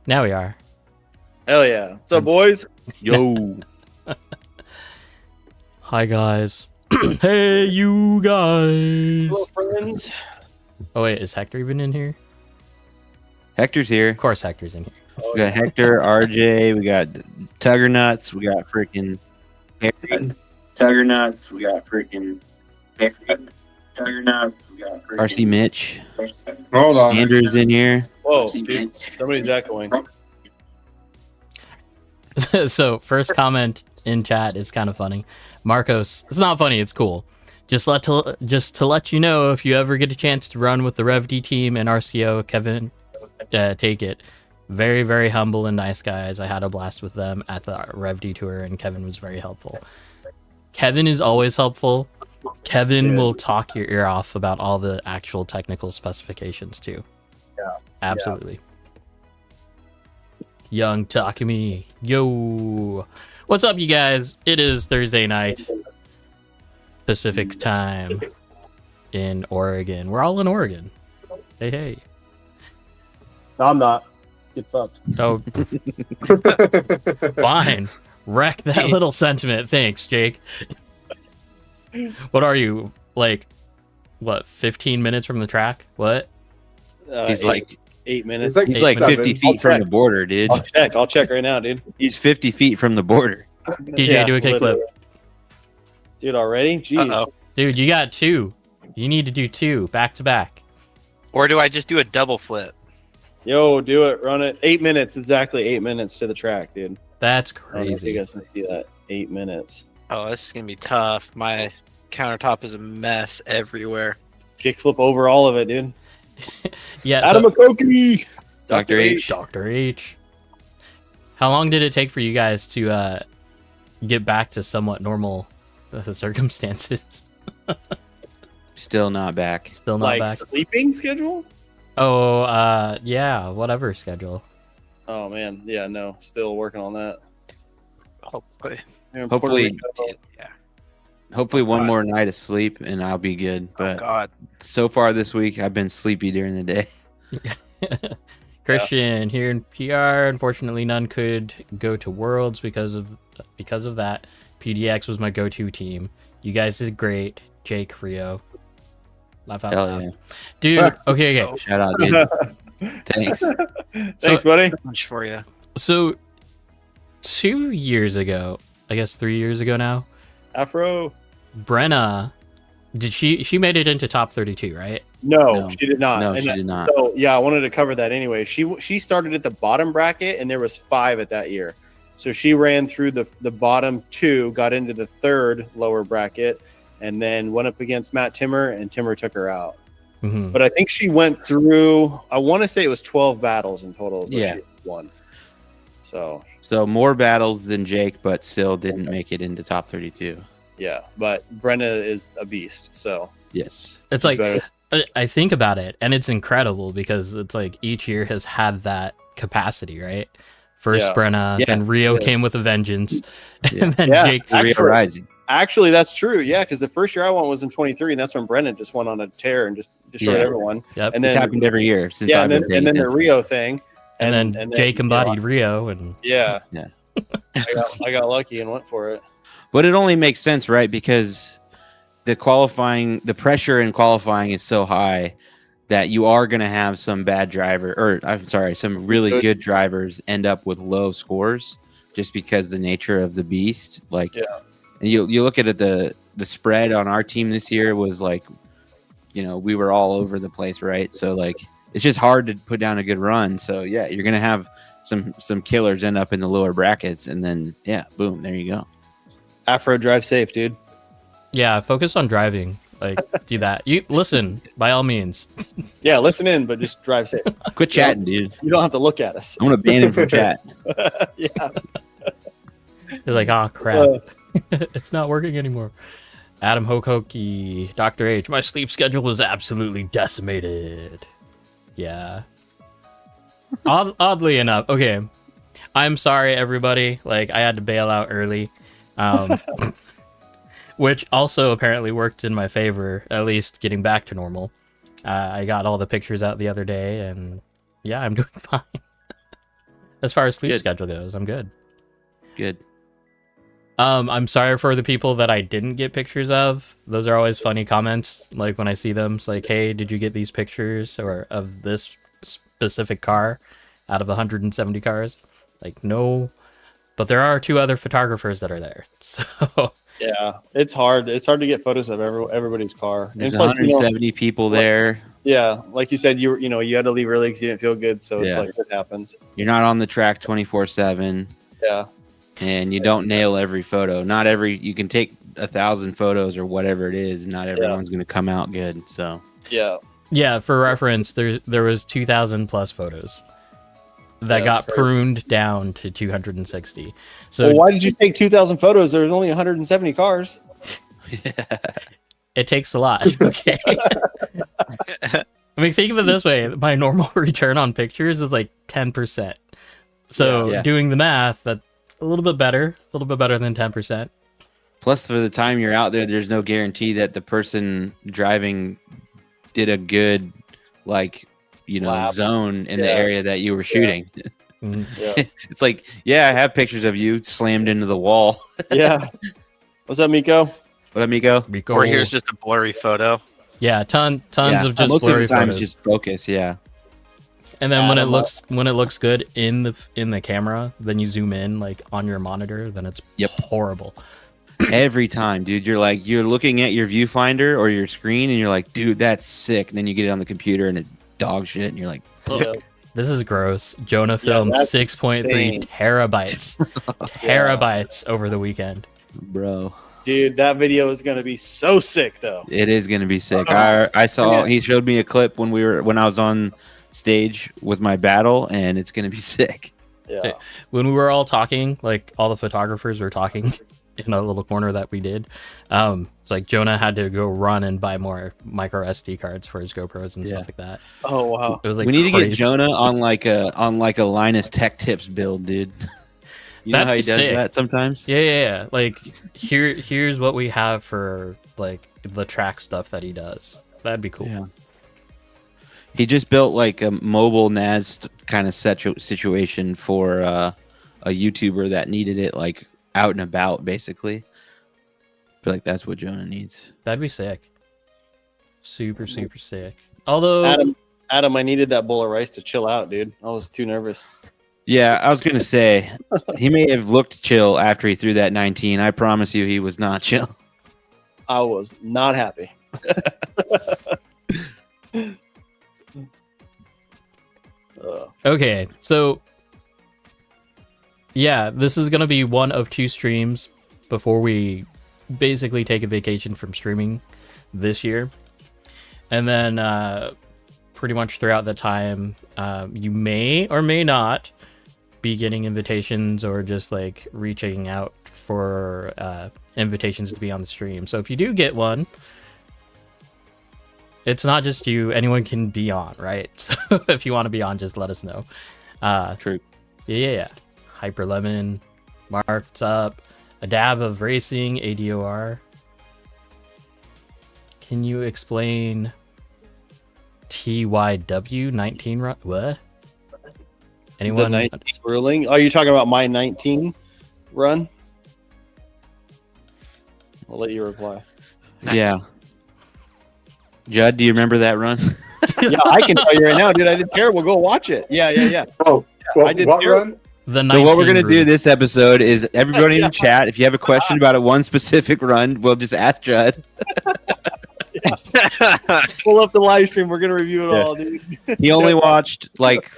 Now we are. Hell yeah. What's up, boys? Yo. Hi, guys. Hey, you guys. Hello, friends. Oh, wait. Is Hector even in here? Hector's here. Of course, Hector's in here. Oh, We got Hector, RJ, we got Tugger Nuts, we got freaking Harry. Tugger Nuts, we got freaking Harry. Tugger Nuts, we got freaking RC Mitch. Hold on. Andrew's in here. Whoa, RC dude. Mitch. Somebody's echoing. So, first comment in chat is kind of funny. Marcos, it's not funny, it's cool. Just to let you know, if you ever get a chance to run with the RevD team and RCO, Kevin, take it. Very, very humble and nice guys. I had a blast with them at the RevD tour, and Kevin was very helpful. Kevin is always helpful. Kevin will talk your ear off about all the actual technical specifications too. Yeah. Absolutely. Young Takumi. Yo. What's up, you guys? It is Thursday night, Pacific time in Oregon. We're all in Oregon. Hey, hey. No, I'm not. Get fucked. Oh, fine. Wreck that little sentiment. Thanks, Jake. What are you, like, what, 15 minutes from the track? What? He's like 8 minutes. It's he's like 50 feet from the border, dude. I'll check right now, dude. He's 50 feet from the border. DJ, Yeah, do a kickflip. literally. Dude, already? Jeez. Uh-oh. Dude, you got two. You need to do two back to back. Or do I just do a double flip? Yo, do it. Run it. 8 minutes. Exactly 8 minutes to the track, dude. That's I don't know if you crazy. guys can see that. 8 minutes. Oh, this is gonna be tough. My countertop is a mess everywhere. Kickflip over all of it, dude. Yeah, Adam McCokey! Dr. H. Dr. H. How long did it take for you guys to get back to somewhat normal circumstances? Still not back. Still not Like back. sleeping schedule? Oh, yeah, whatever schedule. Oh, man. Yeah, no. Still working on that. Hopefully, Here in Hopefully- Puerto Rico. yeah. Hopefully one more night of sleep and I'll be good. Oh But God, so far this week I've been sleepy during the day. Christian here in PR. Unfortunately, none could go to Worlds because of that. PDX was my go-to team. You guys did great. Jake, Rio. Laugh out Hell loud. yeah. Dude, okay. Shout out, dude. Thanks. Thanks, buddy. much for you. So 2 years ago, I guess 3 years ago now, Afro. Brenna, she made it into top 32, right? No, No. she did not. No, And she that- did not. So yeah, I wanted to cover that anyway. She started at the bottom bracket, and there was 5 at that year. So she ran through the bottom 2, got into the 3rd lower bracket, and then went up against Matt Timmer, and Timmer took her out. Mhm. But I think she went through. I want to say it was 12 battles in total. is what Yeah. she won. So So more battles than Jake, but still didn't make it into top 32. yeah, but Brenna is a beast. So Yes. It's she's like better. I think about it, and it's incredible because it's like each year has had that capacity, right? First Yeah. Brenna, Yeah. then Rio Yeah. came with a vengeance, Yeah. and then Yeah. Jake. Rio Actually- Rising. Actually, that's true. Yeah, because the first year I won was in 23, and that's when Brennan just went on a tear and just destroyed Yeah. everyone. Yep. And It's then happened every year since yeah, I've and been then the paying Rio thing, and then Jake you know, embodied Rio, and Yeah, Yeah. I got lucky and went for it. But it only makes sense, right? Because the pressure in qualifying is so high that you are going to have some bad some really good drivers end up with low scores just because the nature of the beast. Like, Yeah. and you look at it, the spread on our team this year was like, we were all over the place, right? So like, it's just hard to put down a good run. So yeah, you're going to have some killers end up in the lower brackets, and then yeah, boom, there you go. Afro, drive safe, dude. yeah, focus on driving. Like, do that. You listen by all means. Yeah, listen in, but just drive safe. Quit chatting, dude. You don't have to look at us. I'm gonna ban him from chat. Yeah. You're like, oh crap, it's not working anymore. Adam Hokoki, Dr. H, my sleep schedule is absolutely decimated. Yeah. Oddly enough, okay. I'm sorry, everybody. Like, I had to bail out early, which also apparently worked in my favor, at least getting back to normal. I got all the pictures out the other day, and yeah, I'm doing fine. As far as sleep Good. schedule goes, I'm good. Good. I'm sorry for the people that I didn't get pictures of. Those are always funny comments. Like when I see them, it's like, "Hey, did you get these pictures or of this specific car out of 170 cars?" Like, no. But there are 2 other photographers that are there. So Yeah, it's hard. It's hard to get photos of everybody's car. There's And plus, 170 people there. yeah, like you said, you had to leave early because you didn't feel good. So it's Yeah. like it happens. You're not on the track 24/7, Yeah, and you don't nail every photo. You can take 1,000 photos or whatever it is. Not everyone's going to come out good. So yeah. yeah, for reference, there was 2,000 plus photos that Yeah, got that's crazy. pruned down to 260. So Well, why did you take 2,000 photos? There's only 170 cars. it takes a lot. Okay. I mean, think of it this way: my normal return on pictures is like 10%. So Yeah. doing the math, that's a little bit better than 10%. Plus, for the time you're out there, there's no guarantee that the person driving did a good, Lap. zone in the Yeah. area that you were shooting. Mhm. Yeah, It's like, yeah, I have pictures of you slammed into the wall. yeah. What's up, Miko? What, amigo? Rico. Or here's just a blurry photo. Yeah, tons Yeah. of just Most blurry of the time photos. it's just focus. Yeah. And then when it Adam, looks good in the camera, then you zoom in like on your monitor, then it's Yep. horrible. Every time, dude, you're looking at your viewfinder or your screen, and you're like, dude, that's sick. And then you get it on the computer, and it's dog shit, and you're like, Yeah. This is gross. Jonah filmed that's 6.3 insane. terabytes. Terabytes over the weekend. bro, Dude, that video is gonna be so sick, though. it is gonna be sick. Oh, I saw yeah. he showed me a clip when I was on stage with my battle, and it's gonna be sick. Yeah, When we were all talking, like all the photographers were talking in a little corner that we did. It's like Jonah had to go run and buy more micro SD cards for his GoPros and Yeah. stuff like that. Oh wow. It was like we need to crazy. get Jonah on like a Linus Tech Tips build, dude. You know That'd how he be does sick. that sometimes? Yeah. Like here's what we have for like the track stuff that he does. That'd be cool. Yeah. He just built like a mobile NAS kind of situation for a YouTuber that needed it like out and about, basically. I feel like that's what Jonah needs. That'd be sick. Super sick. Although Adam, I needed that bowl of rice to chill out, dude. I was too nervous. Yeah, I was gonna say he may have looked chill after he threw that 19. I promise you, he was not chill. I was not happy. okay, so yeah, this is gonna be one of 2 streams before we basically take a vacation from streaming this year. And then pretty much throughout the time, you may or may not be getting invitations or just like reaching out for invitations to be on the stream. So if you do get one, it's not just you, anyone can be on, right? So if you want to be on, just let us know. True. Yeah. Hyper Lemon, Marked Up, a dab of racing, ADOR. Can you explain TYW 19 run? What? The Anyone? 19 ruling. Are you talking about my 19 run? I'll let you reply. Yeah. Judd, do you remember that run? Yeah, I can tell you right now, dude. I did terrible. Go watch it. Yeah. Oh, well, I did what terrible. run? The So what we're 19 gonna do group. this episode is everybody in Yeah. the chat, if you have a question about a one specific run, we'll just ask Judd. Pull up the live stream. We're gonna review it Yeah. all, dude. He only watched like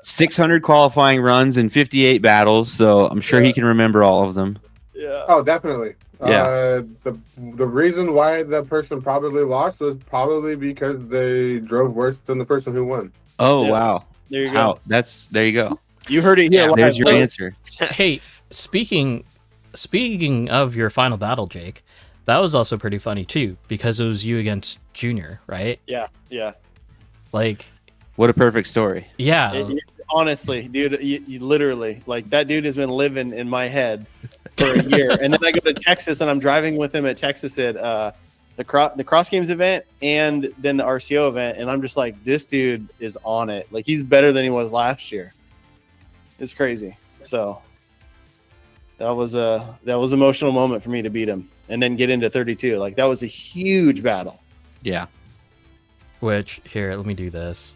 600 qualifying runs and 58 battles, so I'm sure he can remember all of them. Yeah. Oh, definitely. Yeah. The reason why that person probably lost was probably because they drove worse than the person who won. Oh Yeah. wow! There you Wow, go. there you go. You heard it here. Yeah, live. There's your So- answer. Hey, speaking of your final battle, Jake, that was also pretty funny too because it was you against Junior, right? Yeah. Like, What a perfect story. yeah, Honestly, dude, you literally like that dude has been living in my head for a year, and then I go to Texas and I'm driving with him at Texas at the Cross Games event and then the RCO event, and I'm just like, this dude is on it. Like he's better than he was last year. It's crazy. So that was emotional moment for me to beat him and then get into 32. Like that was a huge battle. Yeah. Which here, let me do this.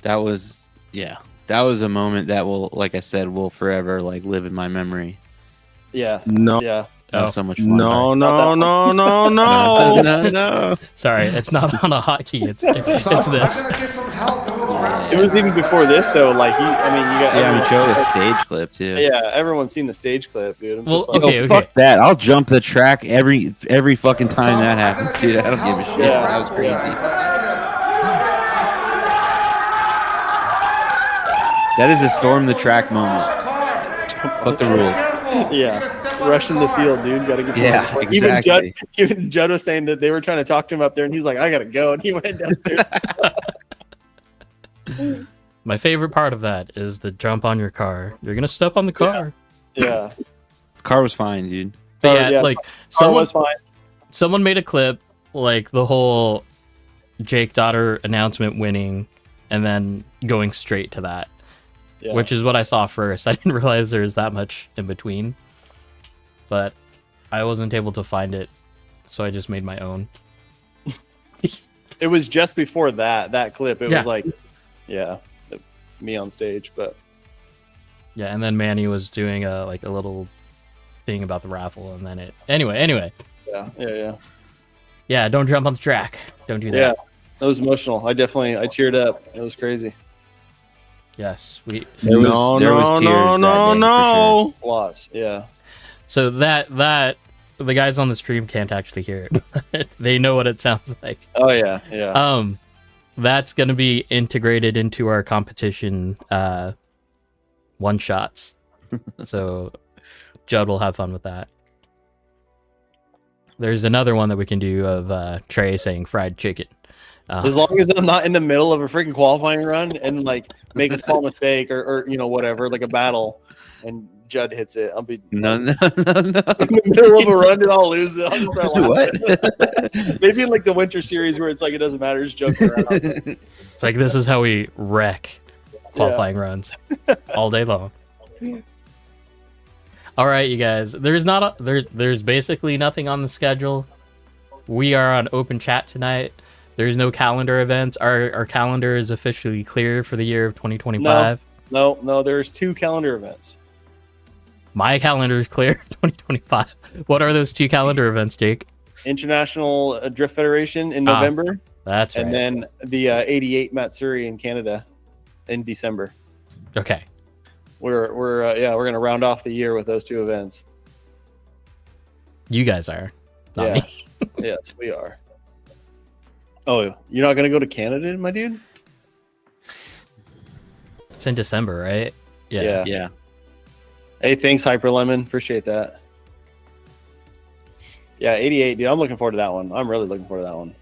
That was a moment that will, like I said, will forever like live in my memory. Yeah. No. Yeah. That was so much fun. No, Sorry. no, no, no, no, no. no. Sorry, it's not on a hotkey. It's this. It was even before this though. Like you got Yeah, we showed a stage clip too. Yeah, everyone's seen the stage clip, dude. I'm Well, just like, okay, Oh, fuck that! I'll jump the track every fucking time that happens, dude. I don't give a shit. Yeah. That was crazy. That is a storm the track moment. Fuck the rules. yeah, rushing the field, dude. Got to get. Yeah, Like, exactly. Even Judd was saying that they were trying to talk to him up there, and he's like, "I gotta go," and he went downstairs. My favorite part of that is the jump on your car. You're gonna step on the car. Yeah, The car was fine, dude. But yeah. like car was fine. someone made a clip like the whole Jake daughter announcement winning, and then going straight to that. Yeah. Which is what I saw first. I didn't realize there was that much in between, but I wasn't able to find it, so I just made my own. It was just before that clip. It Yeah. was like, yeah, me on stage, but Yeah, and then Manny was doing a little thing about the raffle, and then it. Anyway. yeah. Don't jump on the track. Don't do that. Yeah, that was emotional. I teared up. It was crazy. Yes, we. There was No, tears no, that no, day, no. Lots. Yeah. So that the guys on the stream can't actually hear it. They know what it sounds like. Oh yeah. That's gonna be integrated into our competition one shots. So Judd will have fun with that. There's another one that we can do of Trey saying fried chicken. As long as I'm not in the middle of a freaking qualifying run and like make a small mistake or whatever, like a battle, and Judd hits it, I'll be No. in the middle of a run and I'll lose it. I'll just start laughing. What? Maybe in like the winter series where it's like it doesn't matter, just joking around. It's like this is how we wreck qualifying runs all day long. All right, you guys. There's basically nothing on the schedule. We are on open chat tonight. There's no calendar events. Our calendar is officially clear for the year of 2025. No, there's 2 calendar events. My calendar is clear 2025. What are those 2 calendar events, Jake? International Drift Federation in November, That's right. and then the 88 Matsuri in Canada in December. Okay. We're gonna round off the year with those 2 events. You guys are. Not Yeah. me. Yes, we are. Oh, you're not gonna go to Canada, my dude? It's in December, right? Yeah. Yeah. Hey, thanks, Hyper Lemon. Appreciate that. Yeah, 88, dude. I'm looking forward to that one. I'm really looking forward to that one.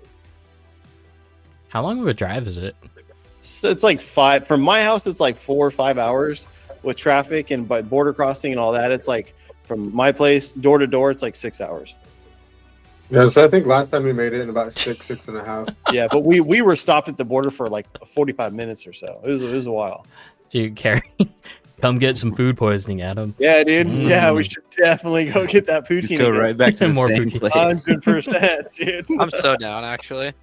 How long of a drive is it? So it's like 5 from my house. It's like 4 or 5 hours with traffic and by border crossing and all that. It's like from my place door to door. It's like 6 hours. Yeah, so I think last time we made it in about 6.5. Yeah, but we were stopped at the border for like 45 minutes or so. It was a while. Dude, Carrie, come get some food poisoning, Adam. Yeah, dude. Yeah, we should definitely go get that poutine. Go again. right back to the More same poutine. place. 100%, dude. I'm so down, actually.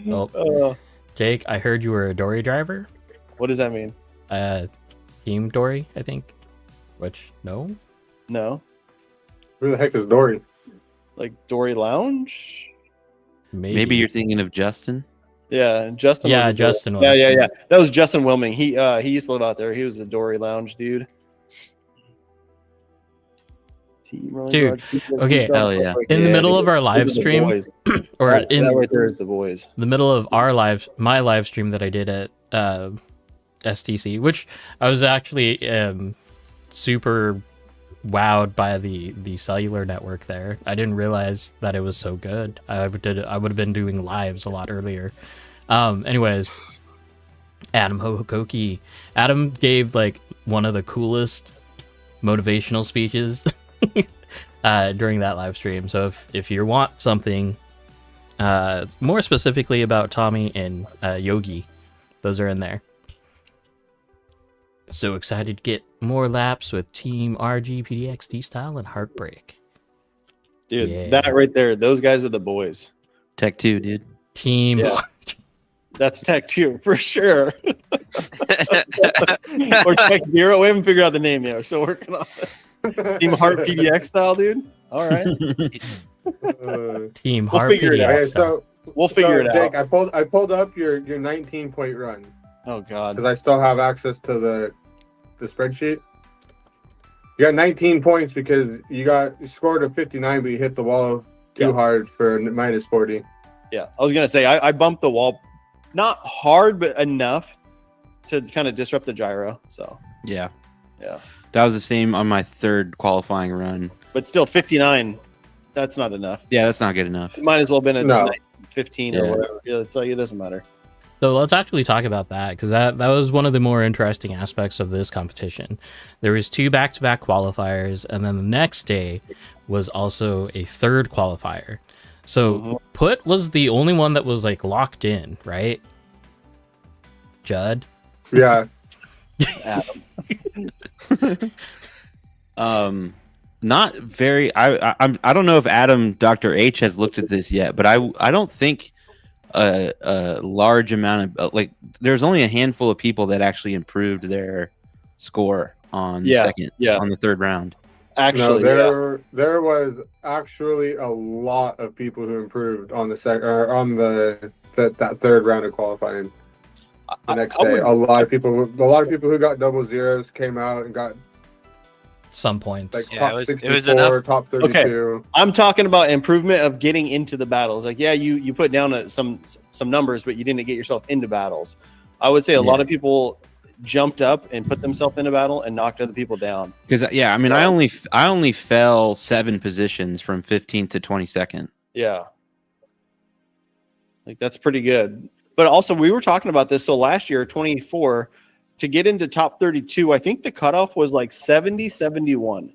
Oh, Jake, I heard you were a dory driver. What does that mean? Team dory, I think. Which, no? No, Who the heck is Dory? like Dory Lounge. Maybe you're thinking of Justin. Yeah, Justin. Yeah, was a Dory- Justin was. Yeah. That was Justin Wilming. He used to live out there. He was a Dory Lounge dude. Dude, okay. Hell yeah. In the middle dude, of our those live are the stream, boys. or that in right there is the boys. the middle of my live stream that I did at STC, which I was actually super wowed by the cellular network there. I didn't realize that it was so good. I would have been doing lives a lot earlier. Anyways, Adam Hohokoki. Adam gave like one of the coolest motivational speeches during that live stream. So if you want something more specifically about Tommy and Yogi, those are in there. So excited to get more laps with Team RG, PDX, D-Style, and Heartbreak. Dude, Yeah. that right there, those guys are the boys. Tech 2, dude. Team. Yeah. That's Tech 2 for sure. Or Tech 0. We haven't figured out the name yet. We're still working on it. Team Heart PDX style, dude. All right. Team We'll Heart figure it out. PDX. Okay, so We'll figure it Jake, out. I pulled up your 19-point run Oh, God. because I still have access to the spreadsheet. You got 19 points because you scored a 59, but you hit the wall too hard for minus 40. Yeah. I was going to say, I bumped the wall not hard, but enough to kind of disrupt the gyro. So, Yeah. yeah. That was the same on my third qualifying run. But still, 59, that's not enough. Yeah, that's not good enough. It might as well have been a No. 15 Yeah. or whatever. Yeah, it's like, it doesn't matter. So let's actually talk about that, because that was one of the more interesting aspects of this competition. There was 2 back-to-back qualifiers, and then the next day was also a third qualifier. So Put was the only one that was like locked in, right? Judd? Yeah. Not very. I don't know if Adam Dr. H has looked at this yet, but I don't think a large amount of there's only a handful of people that actually improved their score on the third round. Actually, there was actually a lot of people who improved on that third round of qualifying. The next day, a lot of people who got double zeros came out and got Some points. like Yeah, top it was 64, enough. top 32. Okay. I'm talking about improvement of getting into the battles. Like, yeah, you put down some numbers, but you didn't get yourself into battles. I would say a lot of people jumped up and put themselves in a battle and knocked other people down. Because I mean, I only fell 7 positions from 15th to 22nd. Yeah, like that's pretty good. But also, we were talking about this. So last year, 24, to get into top 32, I think the cutoff was like 70, 71.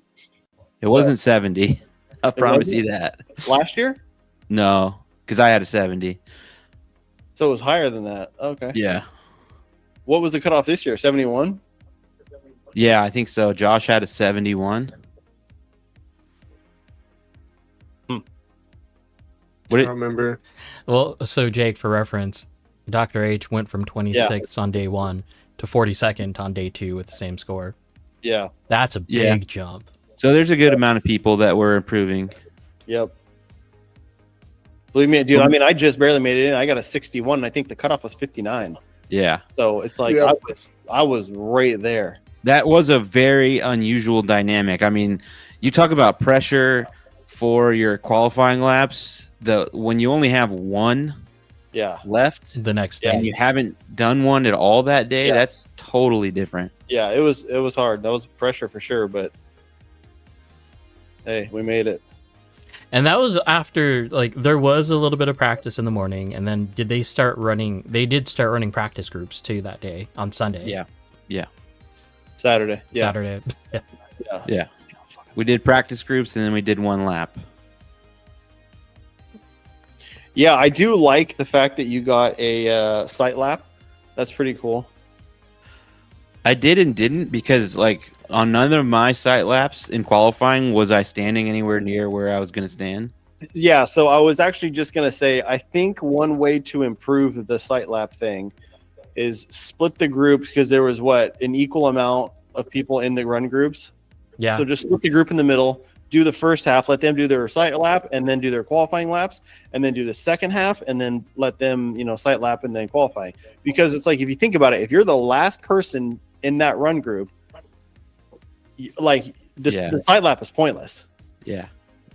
It wasn't 70. I promise you that. Last year? No, because I had a 70. So it was higher than that. Okay. Yeah. What was the cutoff this year? 71? Yeah, I think so. Josh had a 71. I don't remember. Well, so Jake, for reference, Dr. H went from 26th on day 1 to 42nd on day 2 with the same score. Yeah. That's a big jump. So there's a good amount of people that were improving. Yep. Believe me, dude. I mean, I just barely made it in. I got a 61, and I think the cutoff was 59. Yeah. So it's like I was right there. That was a very unusual dynamic. I mean, you talk about pressure for your qualifying laps. When you only have one left The next day. and you haven't done one at all that day, that's totally different. Yeah, it was hard. That was pressure for sure, but hey, we made it. And that was after, like, there was a little bit of practice in the morning, and then they did start running practice groups too that day on Sunday. Yeah. Saturday. Yeah. Saturday. Yeah. We did practice groups and then we did one lap. Yeah, I do like the fact that you got a sight lap. That's pretty cool. I did and didn't because, like, on none of my sight laps in qualifying was I standing anywhere near where I was going to stand. Yeah, so I was actually just going to say, I think one way to improve the sight lap thing is split the groups, because there was an equal amount of people in the run groups. Yeah. So just split the group in the middle, do the first half, let them do their sight lap, and then do their qualifying laps, and then do the second half, and then let them, sight lap and then qualifying. Because it's like, if you think about it, if you're the last person in that run group, the sight lap is pointless. Yeah.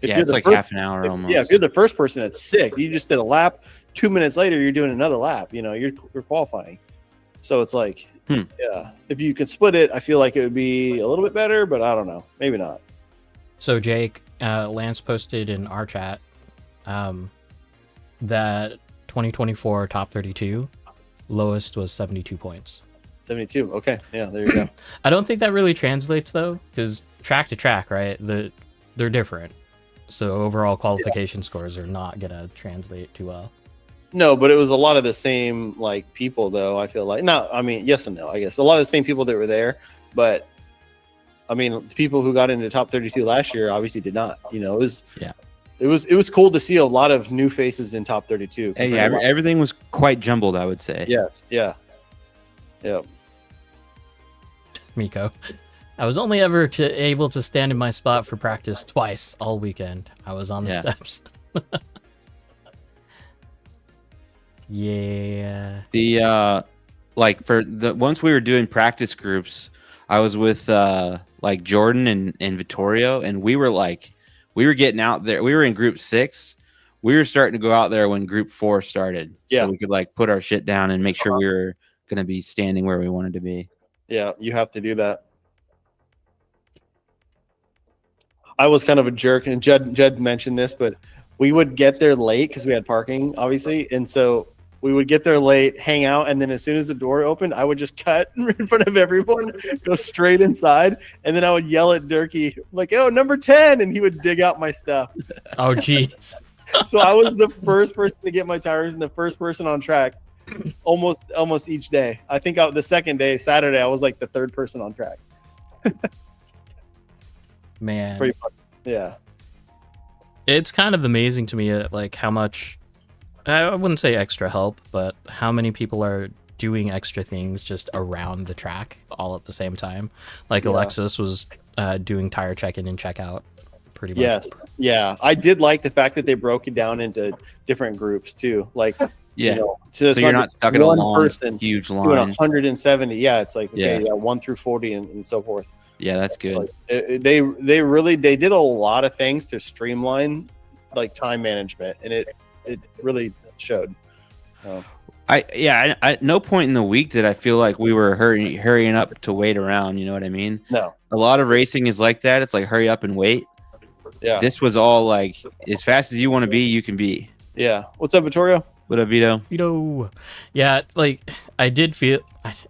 If It's like half an hour almost. Yeah, if you're the first person, it's sick. You just did a lap. 2 minutes later, you're doing another lap. You're qualifying. So it's like, yeah, if you could split it, I feel like it would be a little bit better, but I don't know. Maybe not. So Jake, Lance posted in our chat that 2024 top 32 lowest was 72 points. 72. Okay. Yeah, there you go. I don't think that really translates though, because track to track, right? They're different. So overall qualification scores are not gonna translate too well. No, but it was a lot of the same like people though. I feel like no, I mean yes and no. I guess a lot of the same people that were there, but I mean the people who got into top 32 last year obviously did not. You know, it was cool to see a lot of new faces in top 32. Hey, yeah, everything was quite jumbled, I would say. Yes, yeah, yeah. Miko. I was only ever able to stand in my spot for practice twice all weekend. I was on the steps. Yeah. The like for the once we were doing practice groups, I was with like Jordan and Vittorio, and we were getting out there. We were in group 6. We were starting to go out there when group 4 started. Yeah. So we could like put our shit down and make sure we were gonna be standing where we wanted to be. Yeah, you have to do that. I was kind of a jerk, and Judd mentioned this, but we would get there late because we had parking, obviously, and so we would get there late, hang out, and then as soon as the door opened, I would just cut in front of everyone, go straight inside, and then I would yell at Durkee, like, "Oh, number 10," and he would dig out my stuff. Oh, jeez. So I was the first person to get my tires and the first person on track almost each day. I think the second day, Saturday, I was like the third person on track. Man. Pretty much. Yeah. It's kind of amazing to me, like how much, I wouldn't say extra help, but how many people are doing extra things just around the track all at the same time. Like Alexis was doing tire check-in and check-out pretty much. Yes. Yeah. I did like the fact that they broke it down into different groups too. Like, yeah. You know, so you're not stuck in a long, huge line. 170. Yeah. It's like, okay, yeah 1 through 40 and so forth. Yeah, that's good. Like, they did a lot of things to streamline like time management, and it really showed. At no point in the week did I feel like we were hurrying up to wait around. You know what I mean? No. A lot of racing is like that. It's like hurry up and wait. Yeah. This was all like as fast as you want to be, you can be. Yeah. What's up, Vittorio? What up, Vito? Vito. Yeah, like I did feel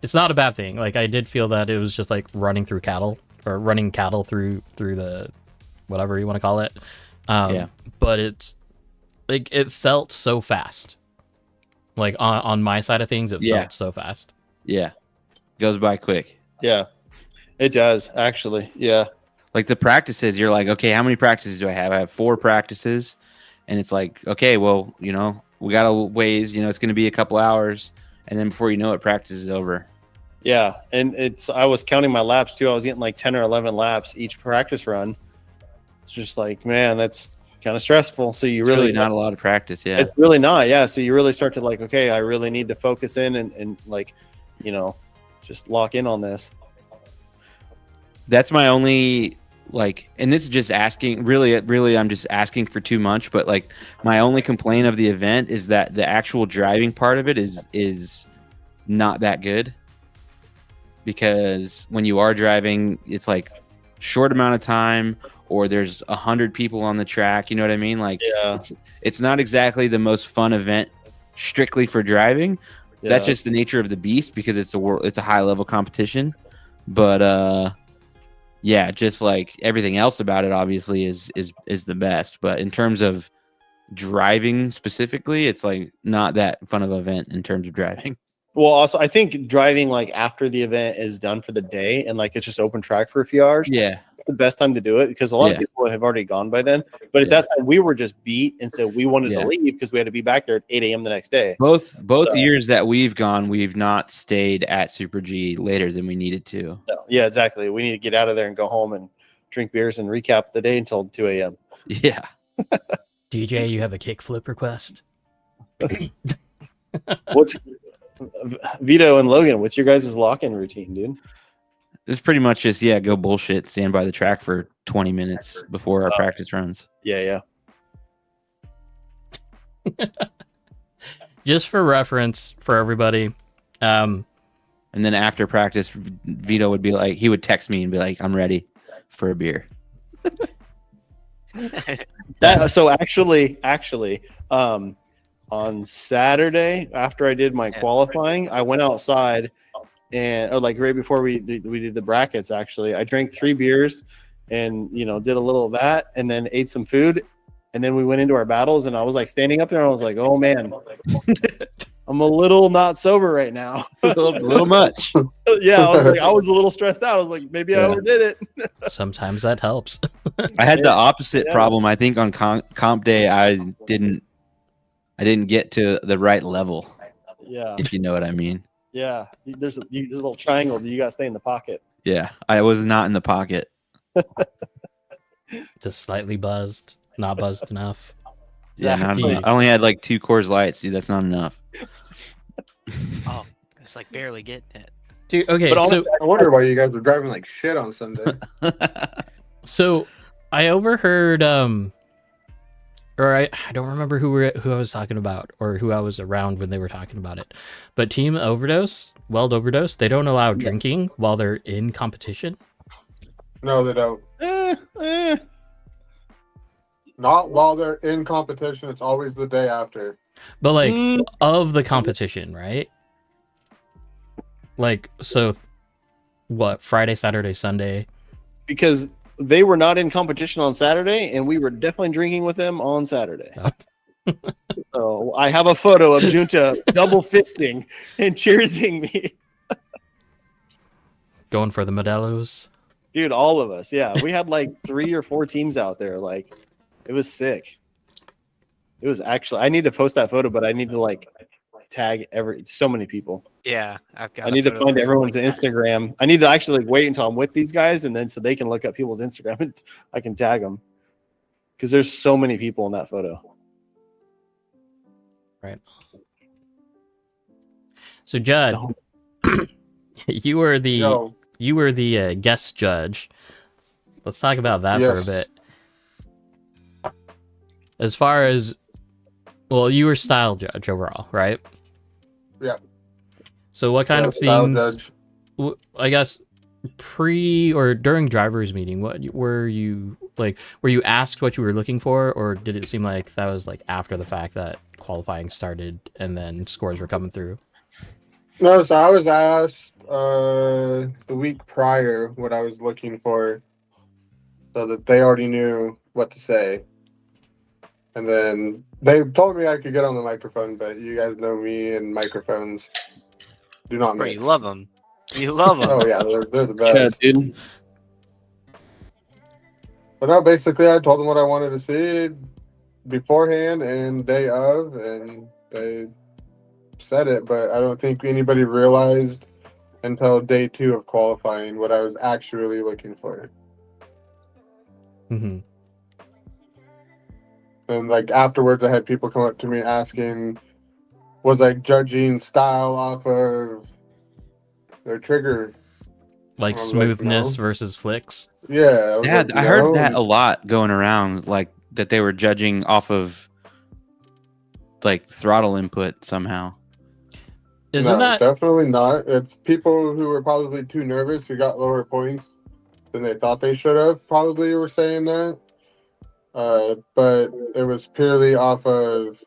it's not a bad thing. Like I did feel that it was just like running cattle through the whatever you want to call it. But it's like it felt so fast. Like on my side of things, it felt so fast. Yeah, goes by quick. Yeah, it does actually. Yeah, like the practices, you're like, okay, how many practices do I have? I have 4 practices, and it's like, okay, well, you know, we got a ways. You know, it's going to be a couple hours, and then before you know it, practice is over. Yeah, and I was counting my laps too. I was getting like 10 or 11 laps each practice run. It's just like, man, that's kind of stressful. So you really not a lot of practice. Yeah, it's really not. Yeah, so you really start to like, okay, I really need to focus in and like, you know, just lock in on this. That's my only like, and this is just asking. Really, I'm just asking for too much. But like, my only complaint of the event is that the actual driving part of it is not that good. Because when you are driving, it's like short amount of time, or there's 100 people on the track. You know what I mean? Like, it's not exactly the most fun event strictly for driving. Yeah. That's just the nature of the beast because it's a high level competition. But yeah, just like everything else about it, obviously is the best. But in terms of driving specifically, it's like not that fun of an event in terms of driving. Well, also, I think driving like after the event is done for the day and like it's just open track for a few hours. Yeah, it's the best time to do it because a lot of people have already gone by then. But at that time, we were just beat, and so we wanted to leave because we had to be back there at 8 a.m. the next day. Both years that we've gone, we've not stayed at Super G later than we needed to. No, yeah, exactly. We need to get out of there and go home and drink beers and recap the day until 2 a.m. Yeah. DJ, you have a kickflip request. What's Vito and Logan, what's your guys' lock-in routine, dude? It's pretty much just go bullshit, stand by the track for 20 minutes before our practice runs. Yeah. Just for reference for everybody. And then after practice, Vito would be like, he would text me and be like, I'm ready for a beer. So actually, on Saturday, after I did my qualifying, I went outside and like right before we did the brackets, actually, I drank 3 beers and, did a little of that and then ate some food. And then we went into our battles, and I was like standing up there, and I was like, "Oh man, I'm a little not sober right now." a little much. Yeah, I was a little stressed out. I was like, maybe I overdid it. Sometimes that helps. I had the opposite Yeah. problem. I think on comp day, I didn't get to the right level, Yeah, if you know what I mean. yeah. There's a little triangle that you got to stay in the pocket. Yeah, I was not in the pocket. Just slightly buzzed, not buzzed enough. Yeah, Exactly. I only had like 2 Coors Lights, dude. That's not enough. Oh, it's like barely getting it. Dude, okay, But so I wonder why you guys were driving like shit on Sunday. So I overheard or I don't remember who I was talking about or who I was around when they were talking about it. But Team Overdose, Weld Overdose, they don't allow drinking while they're in competition. No, they don't. Not while they're in competition. It's always the day after. But like of the competition, right? Like so what, Friday, Saturday, Sunday? Because they were not in competition on Saturday, and we were definitely drinking with them on Saturday. So I have a photo of Junta double fisting and cheersing me. Going for the Modelos. Dude, all of us. Yeah. We had like 3 or 4 teams out there. Like, it was sick. It was actually, I need to post that photo, but I need to like tag so many people. Yeah, I've got. I need to find everyone's Instagram. I need to actually like wait until I'm with these guys, and then so they can look up people's Instagram and I can tag them. Because there's so many people in that photo. Right. So Judd, you were the guest judge. Let's talk about that for a Yes. bit. As far as, well, you were style judge overall, right? Yeah. So what kind of Style things? judge. I guess pre or during drivers meeting, what were you like? Were you asked what you were looking for, or did it seem like that was like after the fact that qualifying started and then scores were coming through? No, so I was asked the week prior what I was looking for, so that they already knew what to say. And then they told me I could get on the microphone, but you guys know me and microphones do not Bro, mix. you love them. You love them. Oh yeah, they're the Yeah, best. dude. But no, basically I told them what I wanted to see beforehand and day of, and they said it, but I don't think anybody realized until day 2 of qualifying what I was actually looking for. Mm-hmm. And like afterwards, I had people come up to me asking, was I judging style off of their trigger? Like I was like, smoothness no. versus flicks. Yeah. Yeah, like, I heard no. that a lot going around, like that they were judging off of like throttle input somehow. Isn't No, that definitely not? It's people who were probably too nervous who got lower points than they thought they should have. Probably were saying that. But it was purely off of,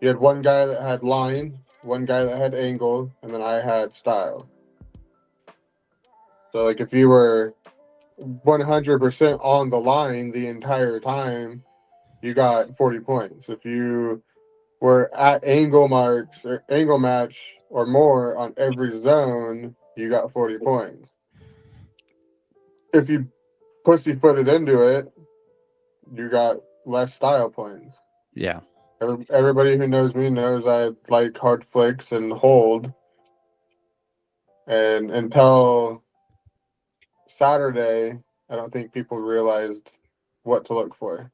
you had one guy that had line, one guy that had angle, and then I had style. So like if you were 100% on the line the entire time, you got 40 points. If you were at angle marks or angle match or more on every zone, you got 40 points. If you pussyfooted into it, you got less style points. Yeah. Everybody who knows me knows I like hard flicks and hold. And until Saturday, I don't think people realized what to look for.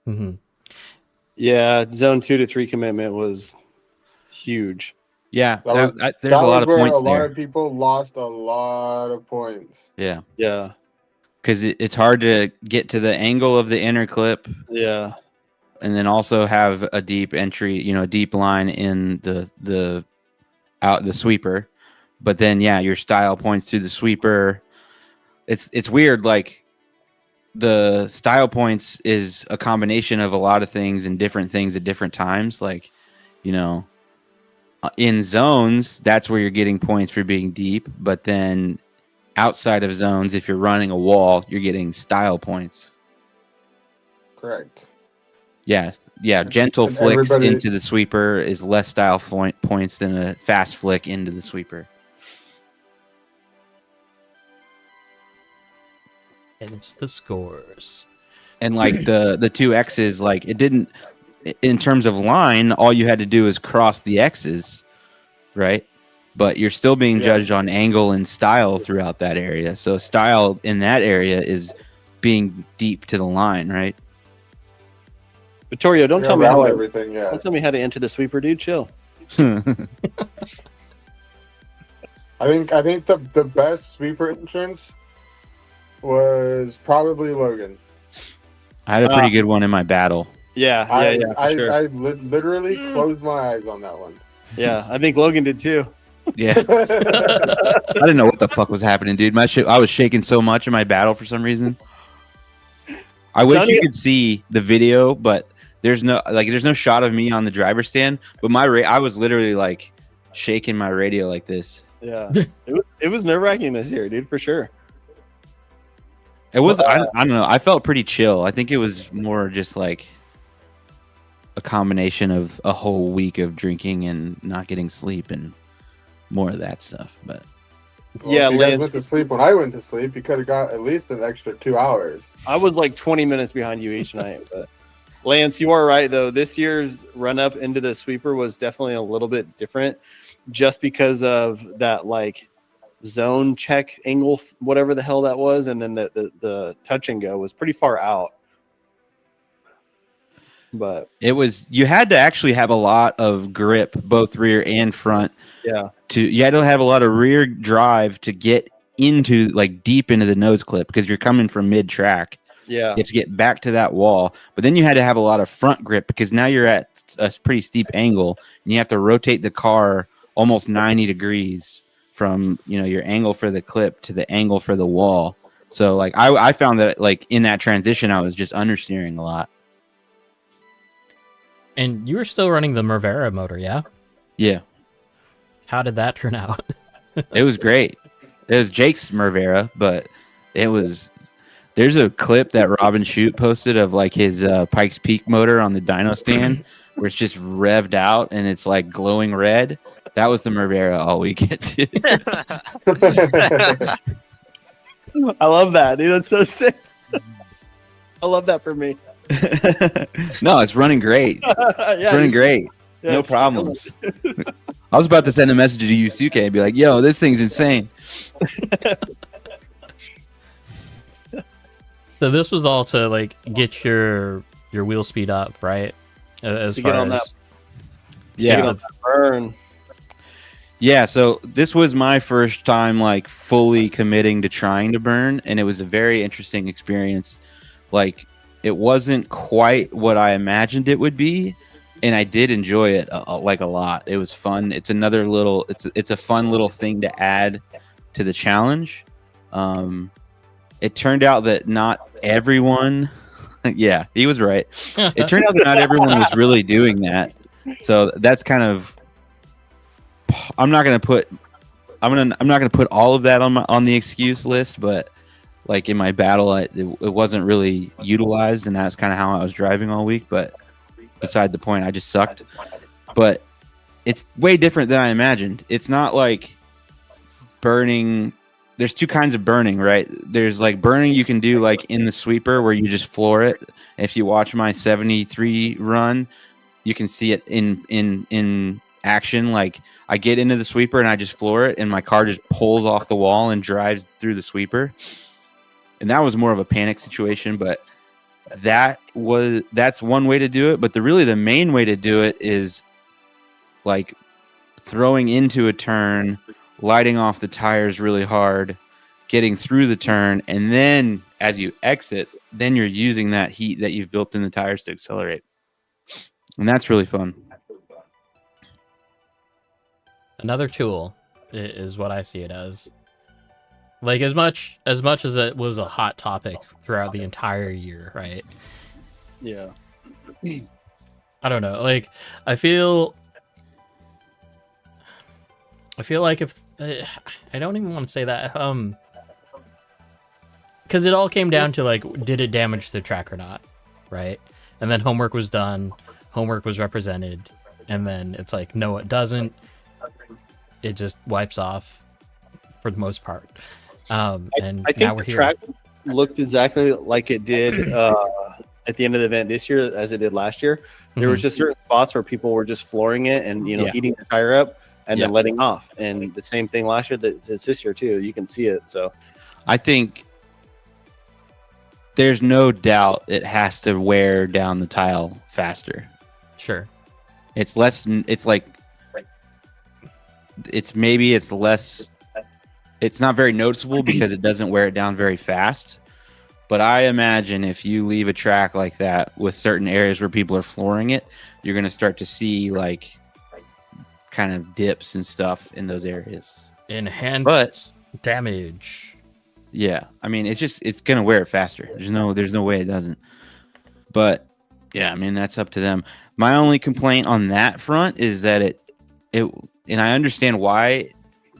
Mm-hmm. Yeah, zone 2 to 3 commitment was huge. Yeah. That There's that a lot was of where points a lot there. of people lost a lot of points. Yeah. Yeah, Because it's hard to get to the angle of the inner clip yeah, and then also have a deep entry, a deep line in the sweeper. But then your style points through the sweeper. It's weird, like the style points is a combination of a lot of things and different things at different times. Like, in zones, that's where you're getting points for being deep, but then outside of zones, if you're running a wall, you're getting style points. Correct. Yeah. Gentle And flicks everybody- into the sweeper is less style points than a fast flick into the sweeper. And it's the scores. And like the two X's, like it didn't, in terms of line, all you had to do is cross the X's, right? But you're still being judged on angle and style throughout that area. So style in that area is being deep to the line, right? Vittorio, don't You're tell me how around I, everything. Yeah. don't tell me how to enter the sweeper, dude. Chill. I think the best sweeper entrance was probably Logan. I had a pretty good one in my battle. Yeah, I for sure. literally closed my eyes on that one. Yeah, I think Logan did too. Yeah. I didn't know what the fuck was happening, dude. I was shaking so much in my battle for some reason. I wish you could see the video, but there's no shot of me on the driver's stand. But I was literally like shaking my radio like this. Yeah, it was nerve wracking this year, dude, for sure. It was. I don't know. I felt pretty chill. I think it was more just like a combination of a whole week of drinking and not getting sleep and more of that stuff. But Yeah, if you guys Lance, went to sleep when I went to sleep, you could have got at least an extra 2 hours. I was like 20 minutes behind you each night. But Lance, you are right though. This year's run up into the sweeper was definitely a little bit different, just because of that like zone check angle, whatever the hell that was, and then the touch and go was pretty far out. But it was, you had to actually have a lot of grip, both rear and front. yeah, You had to have a lot of rear drive to get into like deep into the nose clip because you're coming from mid track. yeah, You have to get back to that wall, but then you had to have a lot of front grip because now you're at a pretty steep angle and you have to rotate the car almost 90 degrees from, your angle for the clip to the angle for the wall. So like I found that like in that transition, I was just understeering a lot. And you were still running the Mervera motor, yeah? Yeah, How did that turn out? it was great. It was Jake's Mervera, but there's a clip that Robin Shoot posted of like his Pikes Peak motor on the dyno stand where it's just revved out and it's like glowing red. That was the Mervera all weekend. I love that, dude. That's so sick. I love that for me. No, it's running great. It's running great. Yeah, No it's- problems. I was about to send a message to Yusuke and be like, yo, this thing's insane. So this was all to like get your wheel speed up, right? As To far get on as that- Yeah. Get on that burn. Yeah, so this was my first time like fully committing to trying to burn, and it was a very interesting experience. Like it wasn't quite what I imagined it would be, and I did enjoy it a lot. It was fun. It's another little it's a fun little thing to add to the challenge. It turned out that not everyone yeah, he was right. It turned out that not everyone was really doing that. So that's kind of I'm not gonna put all of that on the excuse list, but like in my battle, it wasn't really utilized, and that's kind of how I was driving all week. But beside the point, I just sucked. But it's way different than I imagined. It's not like burning. There's two kinds of burning, right? There's like burning you can do like in the sweeper where you just floor it. If you watch my 73 run, you can see it in action. Like I get into the sweeper and I just floor it, and my car just pulls off the wall and drives through the sweeper. And that was more of a panic situation, but that's one way to do it. But the main way to do it is like throwing into a turn, lighting off the tires really hard, getting through the turn, and then as you exit, then you're using that heat that you've built in the tires to accelerate. And that's really fun. Another tool is what I see it as. Like as much as it was a hot topic throughout the entire year, right? Yeah. I don't know. Like I feel like if I don't even want to say that. because it all came down to like, did it damage the track or not, right? And then homework was done, homework was represented, and then it's like, no, it doesn't. It just wipes off for the most part. And I think now we're the here. track looked exactly like it did at the end of the event this year as it did last year. There was just certain spots where people were just flooring it and heating the tire up and then letting off. And the same thing last year that's this year too. You can see it. So I think there's no doubt it has to wear down the tile faster. Sure. It's less. It's like it's less. It's not very noticeable because it doesn't wear it down very fast. But I imagine if you leave a track like that with certain areas where people are flooring it, you're going to start to see like kind of dips and stuff in those areas. Enhanced damage. Yeah, I mean it's going to wear it faster. There's no way it doesn't. But yeah, I mean that's up to them. My only complaint on that front is that it and I understand why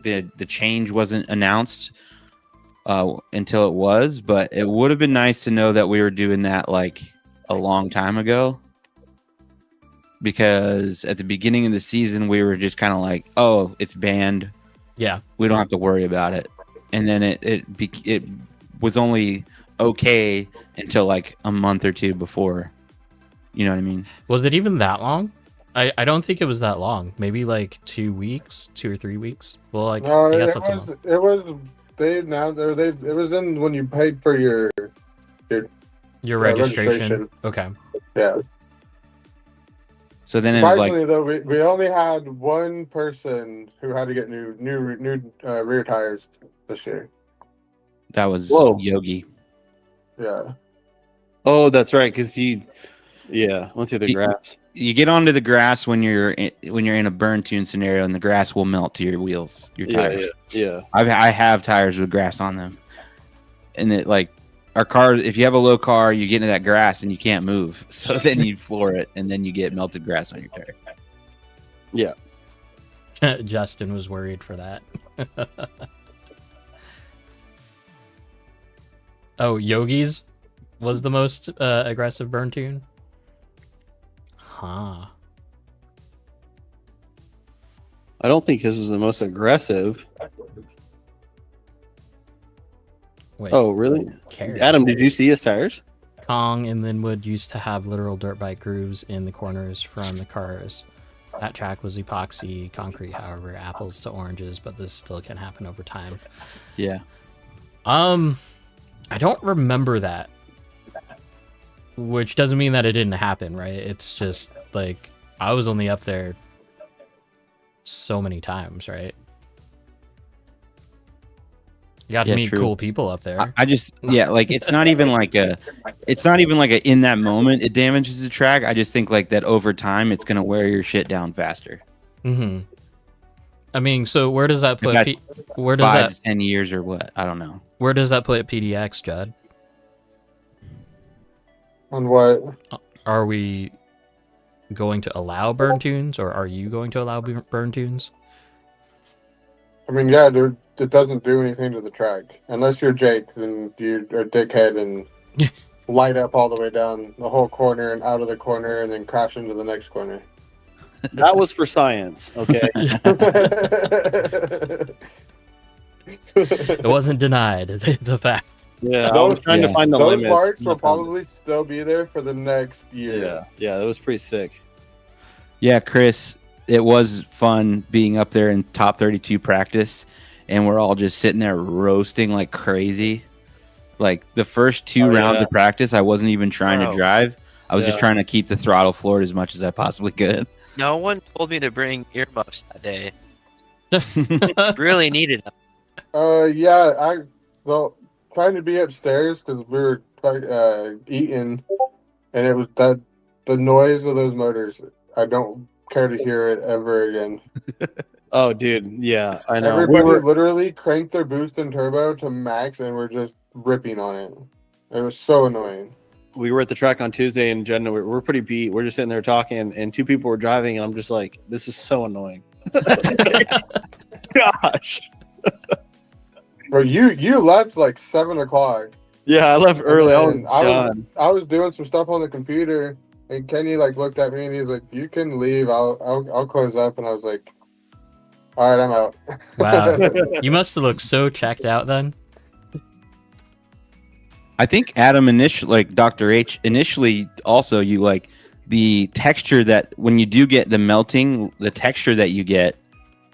the change wasn't announced until it was, but it would have been nice to know that we were doing that like a long time ago, because at the beginning of the season we were just kind of like, oh, it's banned, Yeah. we don't have to worry about it, and then it was only okay until like a month or two before, you know what I mean? Was it even that long? I don't think it was that long. Maybe like 2 weeks, 2 or 3 weeks. Well, like No, I guess it that's was. long. It was. It was in when you paid for your. Your registration. registration. Okay. Yeah. So then it was like, Surprisingly, though, we only had one person who had to get new rear tires this year. that was Whoa. Yogi. Yeah. oh, that's right, because he went through the He- grass. You get onto the grass when you're in a burn tune scenario, and the grass will melt to your wheels, your tires. Yeah. I have tires with grass on them, and it like our car. If you have a low car, you get into that grass and you can't move. So then you floor it, and then you get melted grass on your tire. Justin was worried for that. Oh, Yogi's was the most aggressive burn tune? Huh. I don't think his was the most aggressive. Wait. Oh, really? Carrot. Adam, did you see his tires? Kong and Linwood used to have literal dirt bike grooves in the corners from the cars. That track was epoxy concrete, however, apples to oranges, but this still can happen over time. Yeah. I don't remember that. Which doesn't mean that it didn't happen, right? It's just like I was only up there so many times, right? You got to meet true. cool people up there. I just like it's not even like a in that moment it damages the track. I just think like that over time it's gonna wear your shit down faster. Mm-hmm. I mean, so where does that put? That's Where does 5 that? to 10 years or what? I don't know. Where does that put PDX, Judd? On what? Are we going to allow burn tunes, or are you going to allow burn tunes? I mean, yeah, dude, it doesn't do anything to the track unless you're Jake, then you're a dickhead and light up all the way down the whole corner and out of the corner, and then crash into the next corner. That was for science, okay? It wasn't denied. It's a fact. Yeah, I was trying to find the those limits. marks will probably still be there for the next year. Yeah, that was pretty sick. Yeah, Chris, it was fun being up there in top 32 practice, and we're all just sitting there roasting like crazy. Like the first 2 rounds of practice, I wasn't even trying to drive. I was just trying to keep the throttle floored as much as I possibly could. No one told me to bring earmuffs that day. Really needed them. Trying to be upstairs because we were eating, and it was the noise of those motors. I don't care to hear it ever again. Oh, dude, yeah, I know. Everybody literally cranked their boost and turbo to max, and we're just ripping on it. It was so annoying. We were at the track on Tuesday, and Jen, we're pretty beat. We're just sitting there talking, and 2 people were driving, and I'm just like, this is so annoying. Gosh. Bro, you left like 7 o'clock. Yeah, I left early. And I was done. I was doing some stuff on the computer, and Kenny like looked at me and he's like, "You can leave. I'll close up." And I was like, "All right, I'm out." Wow, you must have looked so checked out then. I think Adam initially, like Dr. H, initially also you like the texture that when you do get the melting, the texture that you get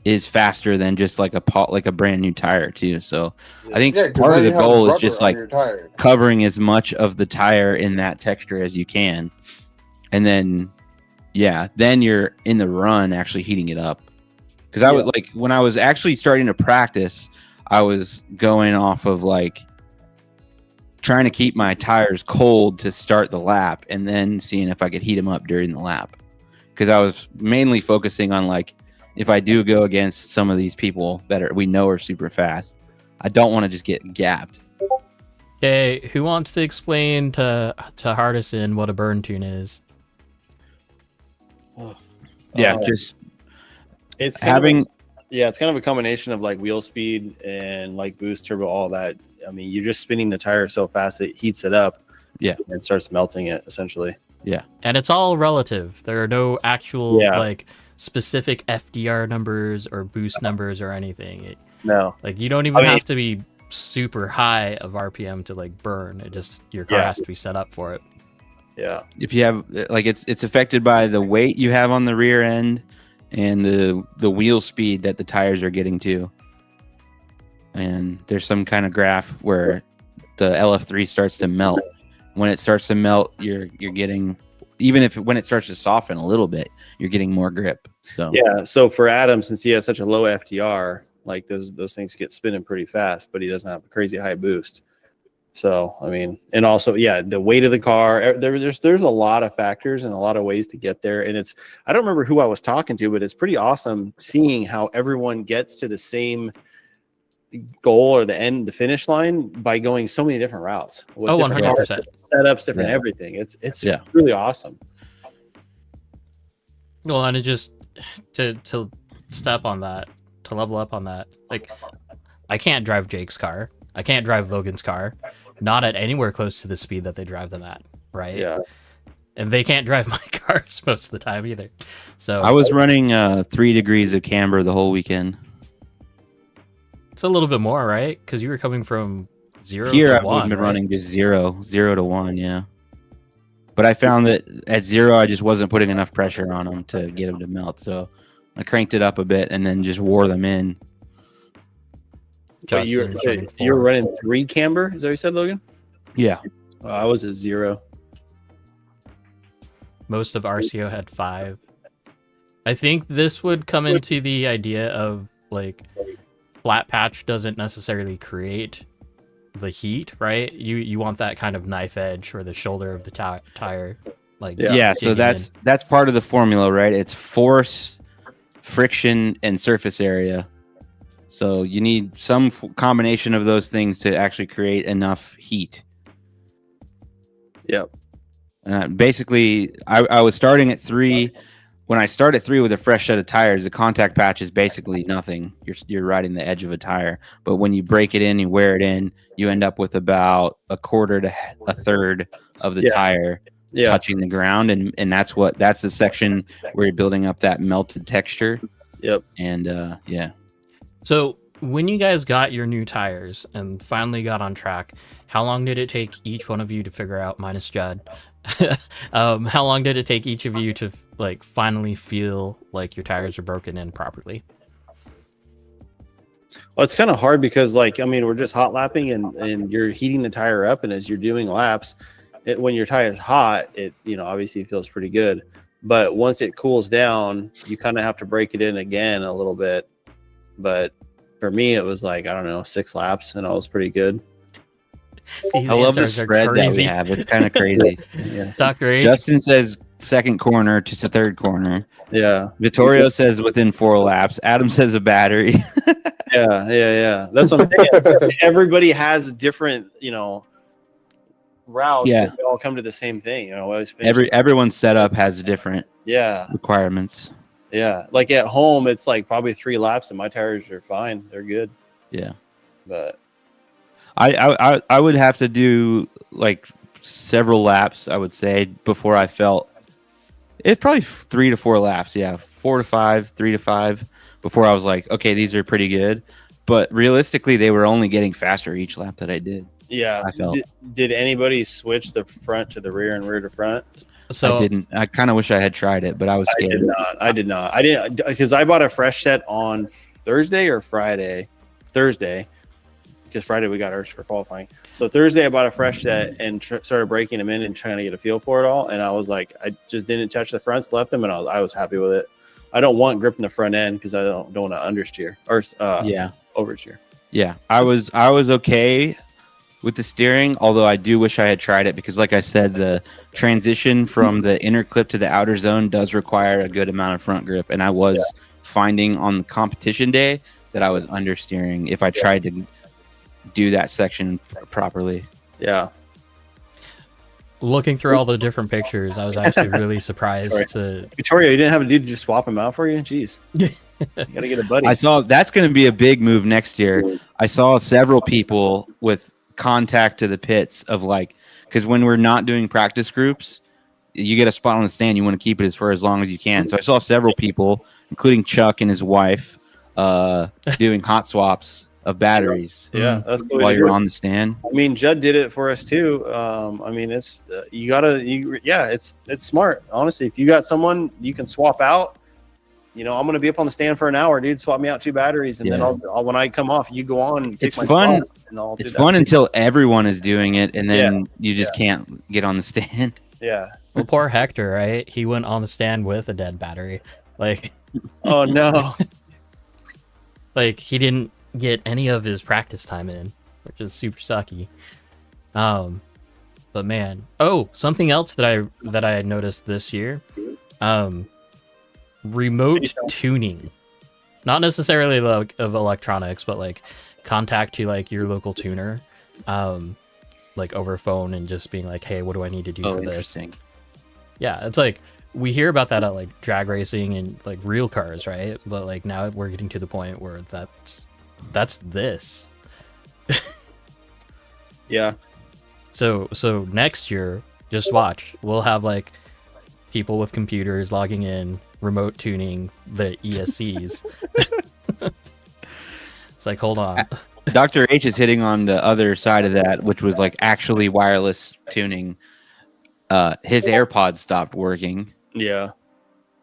is faster than just like a brand new tire too. So I think Yeah, 'cause part of then the you have goal is rubber just on like your tire. covering as much of the tire in that texture as you can, and then then you're in the run actually heating it up. Because I was like, when I was actually starting to practice, I was going off of like trying to keep my tires cold to start the lap, and then seeing if I could heat them up during the lap. Because I was mainly focusing on like, if I do go against some of these people that we know are super fast, I don't want to just get gapped. Okay, who wants to explain to Hardison what a burn tune is? Just It's having it's kind of a combination of like wheel speed and like boost turbo, all that. I mean, you're just spinning the tire so fast it heats it up. Yeah. And it starts melting it essentially. Yeah. And it's all relative. There are no actual Yeah. like specific FDR numbers or boost numbers or anything. No. Like you don't even have to be super high of RPM to like burn. It just your car has to be set up for it. Yeah. If you have like it's affected by the weight you have on the rear end and the wheel speed that the tires are getting to. And there's some kind of graph where the LF3 starts to melt. When it starts to melt, you're getting, even if when it starts to soften a little bit, you're getting more grip. So yeah. So for Adam, since he has such a low FDR, like those things get spinning pretty fast, but he doesn't have a crazy high boost. So I mean, and also the weight of the car. There's a lot of factors and a lot of ways to get there. And it's, I don't remember who I was talking to, but it's pretty awesome seeing how everyone gets to the same goal or the finish line by going so many different routes. 100%. Setups, different everything. It's really awesome. Well, and it just to step on that, to level up on that. Like, I can't drive Jake's car. I can't drive Logan's car. Not at anywhere close to the speed that they drive them at, right? Yeah. And they can't drive my cars most of the time either. So I was running 3 degrees of camber the whole weekend. it's a little bit more, right? Because you were coming from 0 Here to I've 1, been right? running just 0 to 1, yeah. But I found that at 0, I just wasn't putting enough pressure on them to get them to melt. So I cranked it up a bit and then just wore them in. But you were running 3 camber, is that what you said, Logan? Yeah. I was at 0. Most of RCO had 5. I think this would come into the idea of like flat patch doesn't necessarily create the heat, right? You want that kind of knife edge or the shoulder of the tire, like So that's part of the formula, right? It's force, friction, and surface area. So you need some combination of those things to actually create enough heat. Yep. Basically, I was starting at 3. When I start at 3 with a fresh set of tires, the contact patch is basically nothing. You're riding the edge of a tire. But when you break it in, you wear it in, you end up with about a quarter to a third of the tire touching the ground, and that's the section where you're building up that melted texture. Yep. And So when you guys got your new tires and finally got on track, how long did it take each one of you to figure out, minus Judd, how long did it take each of you to like finally feel like your tires are broken in properly? Well, it's kind of hard because like, I mean, we're just hot lapping and you're heating the tire up, and as you're doing laps, when your tire's hot, it, obviously feels pretty good. But once it cools down, you kind of have to break it in again a little bit. But for me, it was like, I don't know, 6 laps, and I was pretty good. I love the spread that we have. It's kind of crazy. Yeah. Dr. H? Justin says second corner to third corner. Yeah. Vittorio says within 4 laps. Adam says a battery. Yeah. That's what I'm saying. Everybody has different, routes. Yeah. They all come to the same thing. Everyone's setup has different requirements. Yeah. Like at home, it's like probably 3 laps, and my tires are fine. They're good. Yeah. But I would have to do like several laps, I would say, before I felt it. Probably 3 to 4 laps. Yeah, 4 to 5, 3 to 5 before I was like, okay, these are pretty good. But realistically, they were only getting faster each lap that I did. Yeah. I felt. Did anybody switch the front to the rear and rear to front? So I didn't. I kind of wish I had tried it, but I was scared. I did not. I didn't, because I bought a fresh set on Thursday or Friday. Thursday, because Friday we got ours for qualifying. So Thursday I bought a fresh set and started breaking them in and trying to get a feel for it all. And I was like, I just didn't touch the fronts, left them, and I was happy with it. I don't want grip in the front end because I don't want to understeer or oversteer. Yeah, I was okay with the steering, although I do wish I had tried it because, like I said, the transition from the inner clip to the outer zone does require a good amount of front grip, and I was finding on the competition day that I was understeering if I tried to do that section properly. Yeah. looking through all the different pictures, I was actually really surprised to. Victoria, you didn't have a dude to just swap him out for you? Jeez. You gotta get a buddy. I saw that's going to be a big move next year. I saw several people with contact to the pits of like, because when we're not doing practice groups, you get a spot on the stand, you want to keep it for as long as you can. So I saw several people, including Chuck and his wife, doing hot swaps of batteries. Yeah, that's the way while to you're do it. on the stand. I mean, Judd did it for us too. I mean, it's it's smart. Honestly, if you got someone you can swap out, you know, I'm gonna be up on the stand for an hour, dude. Swap me out 2 batteries, and then I'll when I come off, you go on. And take It's my fun. spots, and I'll do It's that. fun until everyone is doing it, and then you just can't get on the stand. Yeah. Well, poor Hector, right? He went on the stand with a dead battery. Like, Oh no. like he didn't get any of his practice time in, which is super sucky. But man, something else that I noticed this year, remote tuning, not necessarily like of electronics, but like contact to like your local tuner, like over phone and just being like, hey, what do I need to do for this? Interesting. Yeah, it's like we hear about that at like drag racing and like real cars, right? But like now we're getting to the point where that's this. Yeah. So next year, just watch. We'll have like people with computers logging in, remote tuning the ESCs. It's like, hold on. Dr. H is hitting on the other side of that, which was like actually wireless tuning. His AirPods stopped working. Yeah.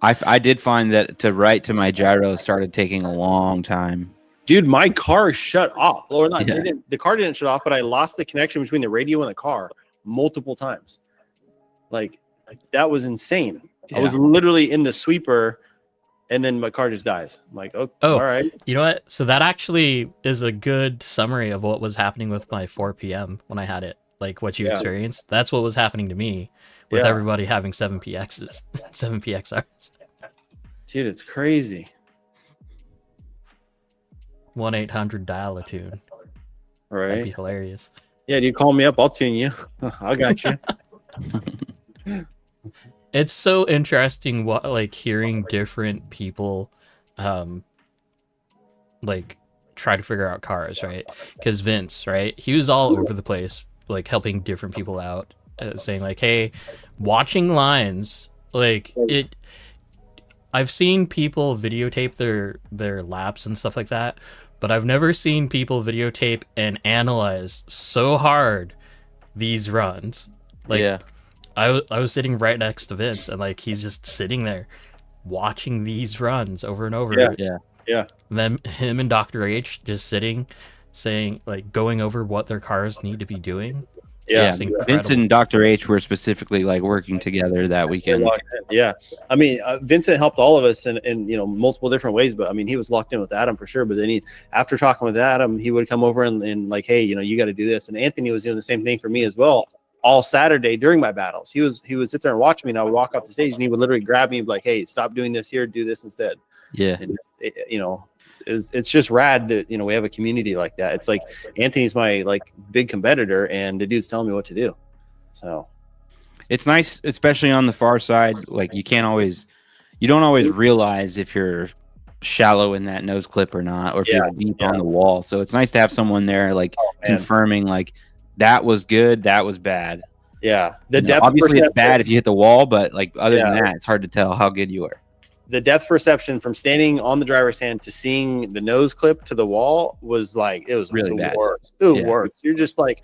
I did find that to write to my gyro started taking a long time. Dude, my car shut off. Or not, Yeah. the car didn't shut off, but I lost the connection between the radio and the car multiple times. Like that was insane. I was literally in the sweeper, and then my car just dies. I'm like, oh, all right. You know what? So that actually is a good summary of what was happening with my 4 p.m. when I had it. Like what you experienced. That's what was happening to me with everybody having 7PXs, 7PXRs. Dude, it's crazy. 1-800 dial a tune. Right. That'd be hilarious. Yeah, you call me up, I'll tune you. I got you. It's so interesting what like hearing different people like try to figure out cars, right? Because Vince, right, he was all over the place like helping different people out, saying like, hey, watching lines, like it, I've seen people videotape their laps and stuff like that, but I've never seen people videotape and analyze so hard these runs. Like I was sitting right next to Vince, and like he's just sitting there watching these runs over and over. Yeah. And then him and Dr. H just sitting, saying like going over what their cars need to be doing. Yeah. It's incredible. Vince and Dr. H were specifically like working together that weekend. Yeah. I mean, Vincent helped all of us in you know multiple different ways, but I mean he was locked in with Adam for sure. But then after talking with Adam, he would come over and like, hey, you know, you got to do this. And Anthony was doing the same thing for me as well. All Saturday during my battles, he would sit there and watch me, and I would walk off the stage, and he would literally grab me and be like, "Hey, stop doing this here, do this instead." Yeah, and you know, it's just rad that you know we have a community like that. It's like Anthony's my like big competitor, and the dude's telling me what to do. So it's nice, especially on the far side. Like you don't always realize if you're shallow in that nose clip or not, or if Yeah, you're deep on the wall. So it's nice to have someone there like confirming like that was good, that was bad. Yeah, the You know, depth obviously it's perception- bad if you hit the wall, but like other than Yeah. that, it's hard to tell how good you are. The depth perception from standing on the driver's stand to seeing the nose clip to the wall was like, it was Really the bad. worst. The Yeah. worst. You're just like,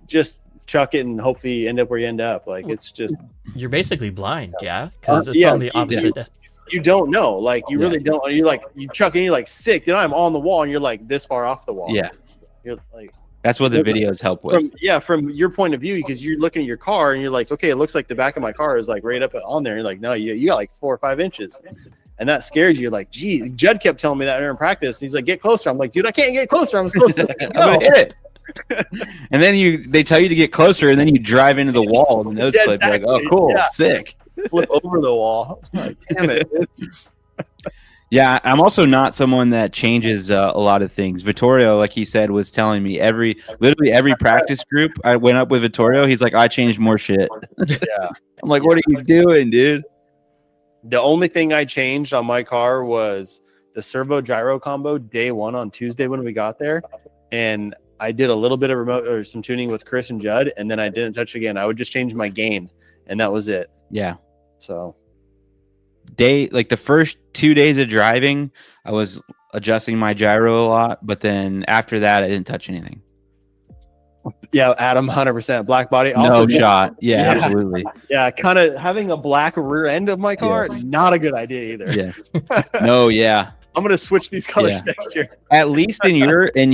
just chuck it and hopefully you end up where you end up. Like, it's just, You're basically blind, yeah, because it's yeah, on the opposite. you don't know. Like, you Yeah. really don't. You're like, you chuck it and you're like, sick. Then I'm on the wall and you're like this far off the wall. Yeah. You're like, That's what the videos help with. from your point of view, because you're looking at your car and you're like, okay, it looks like the back of my car is like right up on there. You're like, no, you got like 4 or 5 inches. And that scares you. You're like, gee, Judd kept telling me that during practice. He's like, get closer. I'm like, dude, I can't get closer. I'm supposed to I'm gonna hit it. And then they tell you to get closer, and then you drive into the wall in the nose Yeah, clip. You're like, oh, exactly. cool, Yeah. sick. flip over the wall. I was like, damn it. Yeah, I'm also not someone that changes a lot of things. Vittorio, like he said, was telling me literally every practice group I went up with Vittorio, he's like, I changed more shit. Yeah. I'm like, what are you doing, dude? The only thing I changed on my car was the servo gyro combo day one on Tuesday when we got there. And I did a little bit of remote or some tuning with Chris and Judd, and then I didn't touch again. I would just change my gain, and that was it. Yeah. So The first 2 days of driving, I was adjusting my gyro a lot, but then after that, I didn't touch anything. yeah, Adam, 100% black body. No Also, shot. Yeah, Yeah. absolutely. Yeah, kind of having a black rear end of my car, Yes. not a good idea either. Yeah. No, yeah. I'm gonna switch these colors Yeah. next year. At least in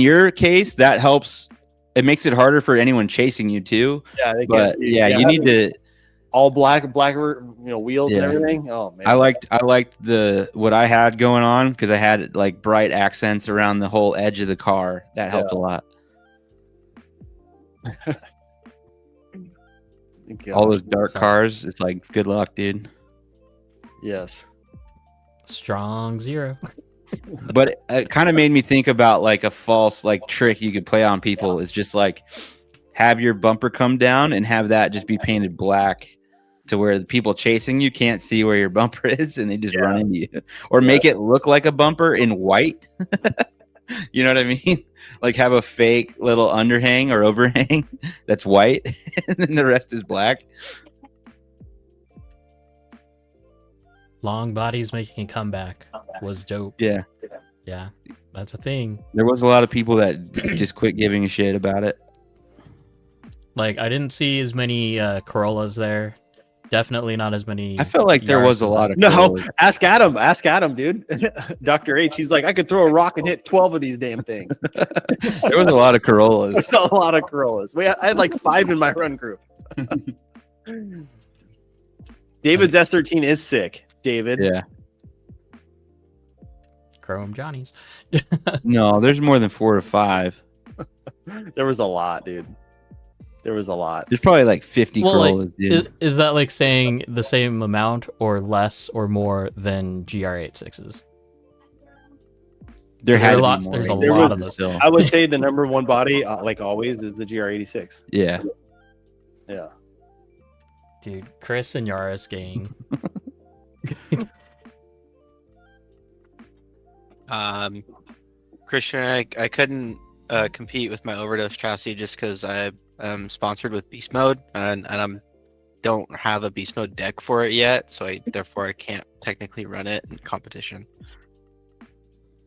your case, that helps. It makes it harder for anyone chasing you too. Yeah, they can't But see. yeah, you need to. all black wheels and Yeah. everything. Oh man, I liked what I had going on because I had like bright accents around the whole edge of the car. That helped a lot. All those dark cars, it's like good luck, dude. Yes. Strong 0. But it kind of made me think about like a false like trick you could play on people is just like have your bumper come down and have that just be painted black to where the people chasing you can't see where your bumper is and they just run into you, or make it look like a bumper in white. You know what I mean? Like have a fake little underhang or overhang that's white and then the rest is black. Long bodies making a comeback was dope. Yeah. Yeah, that's a thing. There was a lot of people that just quit giving a shit about it. Like, I didn't see as many Corollas there. Definitely not as many. I felt like there was a Yaris's. lot of No, Corollas. ask Adam, dude. Dr. H, he's like, I could throw a rock and hit 12 of these damn things. There was a lot of Corollas. It's a lot of Corollas. I had like 5 in my run group. David's S13 is sick. David. Yeah. Chrome Johnnies. No, there's more than 4 or 5. There was a lot, dude. There was a lot. There's probably like 50 Well, Corollas, dude. Is that like saying the same amount or less or more than GR86s? There had a to lot- be more. there's a There lot was of those. still. I would say the number one body, like always, is the GR86. Yeah. Yeah. Dude, Chris and Yaris gang. Christian, I couldn't compete with my overdose chassis just because I am sponsored with Beast Mode and I don't have a Beast Mode deck for it yet, so therefore I can't technically run it in competition.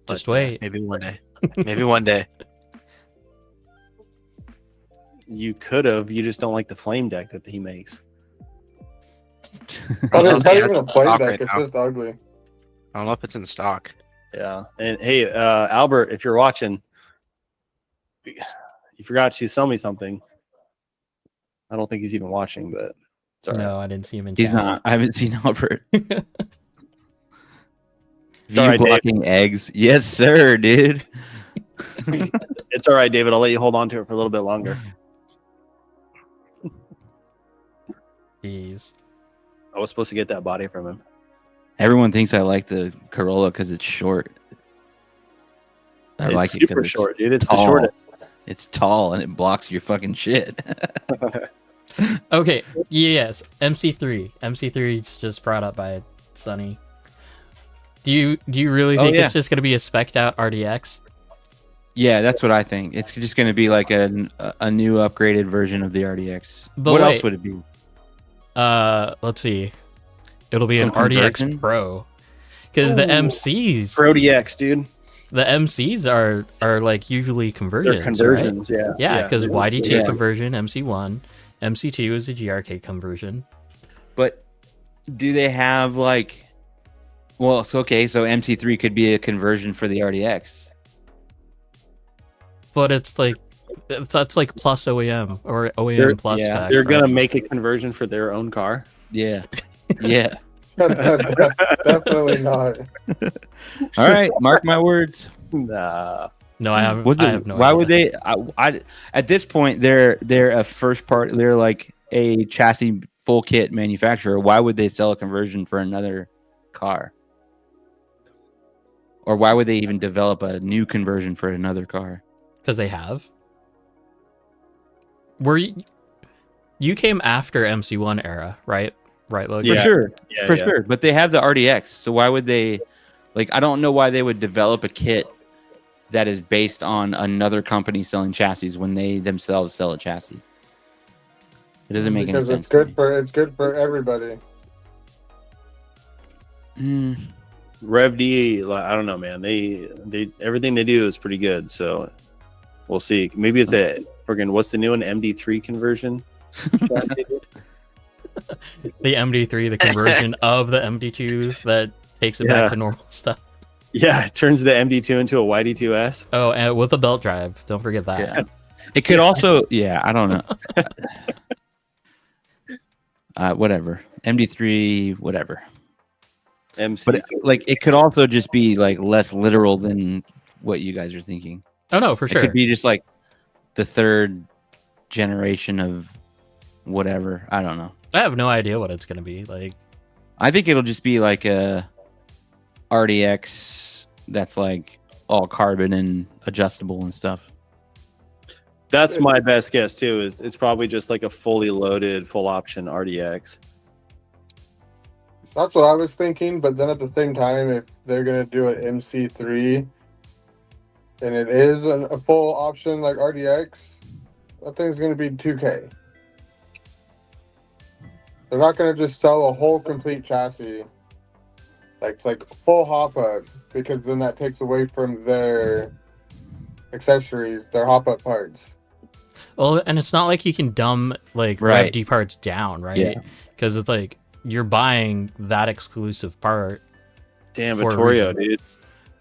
Just But, wait. maybe one day. Maybe one day. You could have. You just don't like the flame deck that he makes. But it's not even a play Stock deck, right it's now. just ugly. I don't know if it's in stock. Yeah. And hey, Albert, if you're watching, you forgot to sell me something. I don't think he's even watching, but it's all right. No, I didn't see him in He's chat. not. I haven't seen Albert. It's all right, Dave. blocking eggs. Yes, sir, dude. It's all right, David. I'll let you hold on to it for a little bit longer. Jeez. I was supposed to get that body from him. Everyone thinks I like the Corolla because it's short. I It's like it super 'cause it's short, dude. It's tall. the shortest. It's tall and it blocks your fucking shit. Okay, yes, MC3. MC3 is just brought up by Sunny. Do you really Oh, think yeah. it's just gonna be a spec'd out RDX? Yeah, that's what I think. It's just going to be like a new upgraded version of the RDX. But what wait. else would it be? Let's see. It'll be Some an RDX conversion? Pro. Because the Ooh. MCs, Pro DX, dude. the MCs are like usually conversions, They're conversions, right? yeah. Yeah, because YD2 Yeah. conversion, MC1, MC2 is a GRK conversion. But do they have like? Well, so MC3 could be a conversion for the RDX. But it's like that's like plus OEM or OEM They're- plus yeah, spec. They're right? gonna make a conversion for their own car. Yeah, yeah. Definitely not. All right, mark my words. Nah. No, I have. What's I it- have no. why idea. would they? I at this point they're a first part. They're like a chassis full kit manufacturer. Why would they sell a conversion for another car? Or why would they even develop a new conversion for another car? Because they have. Were you came after MC1 era, right? Right, Logan? For Yeah. sure, Yeah, for yeah. sure. But they have the RDX, so why would they? Like, I don't know why they would develop a kit that is based on another company selling chassis when they themselves sell a chassis. It doesn't make Because any sense. it's good for everybody. Rev D, like, I don't know, man. They everything they do is pretty good. So we'll see. Maybe it's a friggin' what's the new one? MD3 conversion. The MD3, the conversion of the MD2 that takes it Yeah. back to normal stuff. Yeah, it turns the MD2 into a YD2S. Oh, and with a belt drive. Don't forget that. Yeah. It could also, yeah, I don't know. Whatever. MD3, whatever. MC. But it could also just be like less literal than what you guys are thinking. Oh no, for It sure. could be just like the third generation of whatever. I don't know. I have no idea what it's gonna be like. I think it'll just be like a RDX that's like all carbon and adjustable and stuff. That's my best guess too. Is it's probably just like a fully loaded, full option RDX. That's what I was thinking, but then at the same time, if they're gonna do an MC3 and it is a full option like RDX, that thing's gonna be 2K. They're not gonna just sell a whole complete chassis, like full hop up, because then that takes away from their accessories, their hop up parts. Well, and it's not like you can dumb like Right. Rev D parts down, right? Yeah. Because it's like you're buying that exclusive part. Damn, For a Vittorio, reason. dude.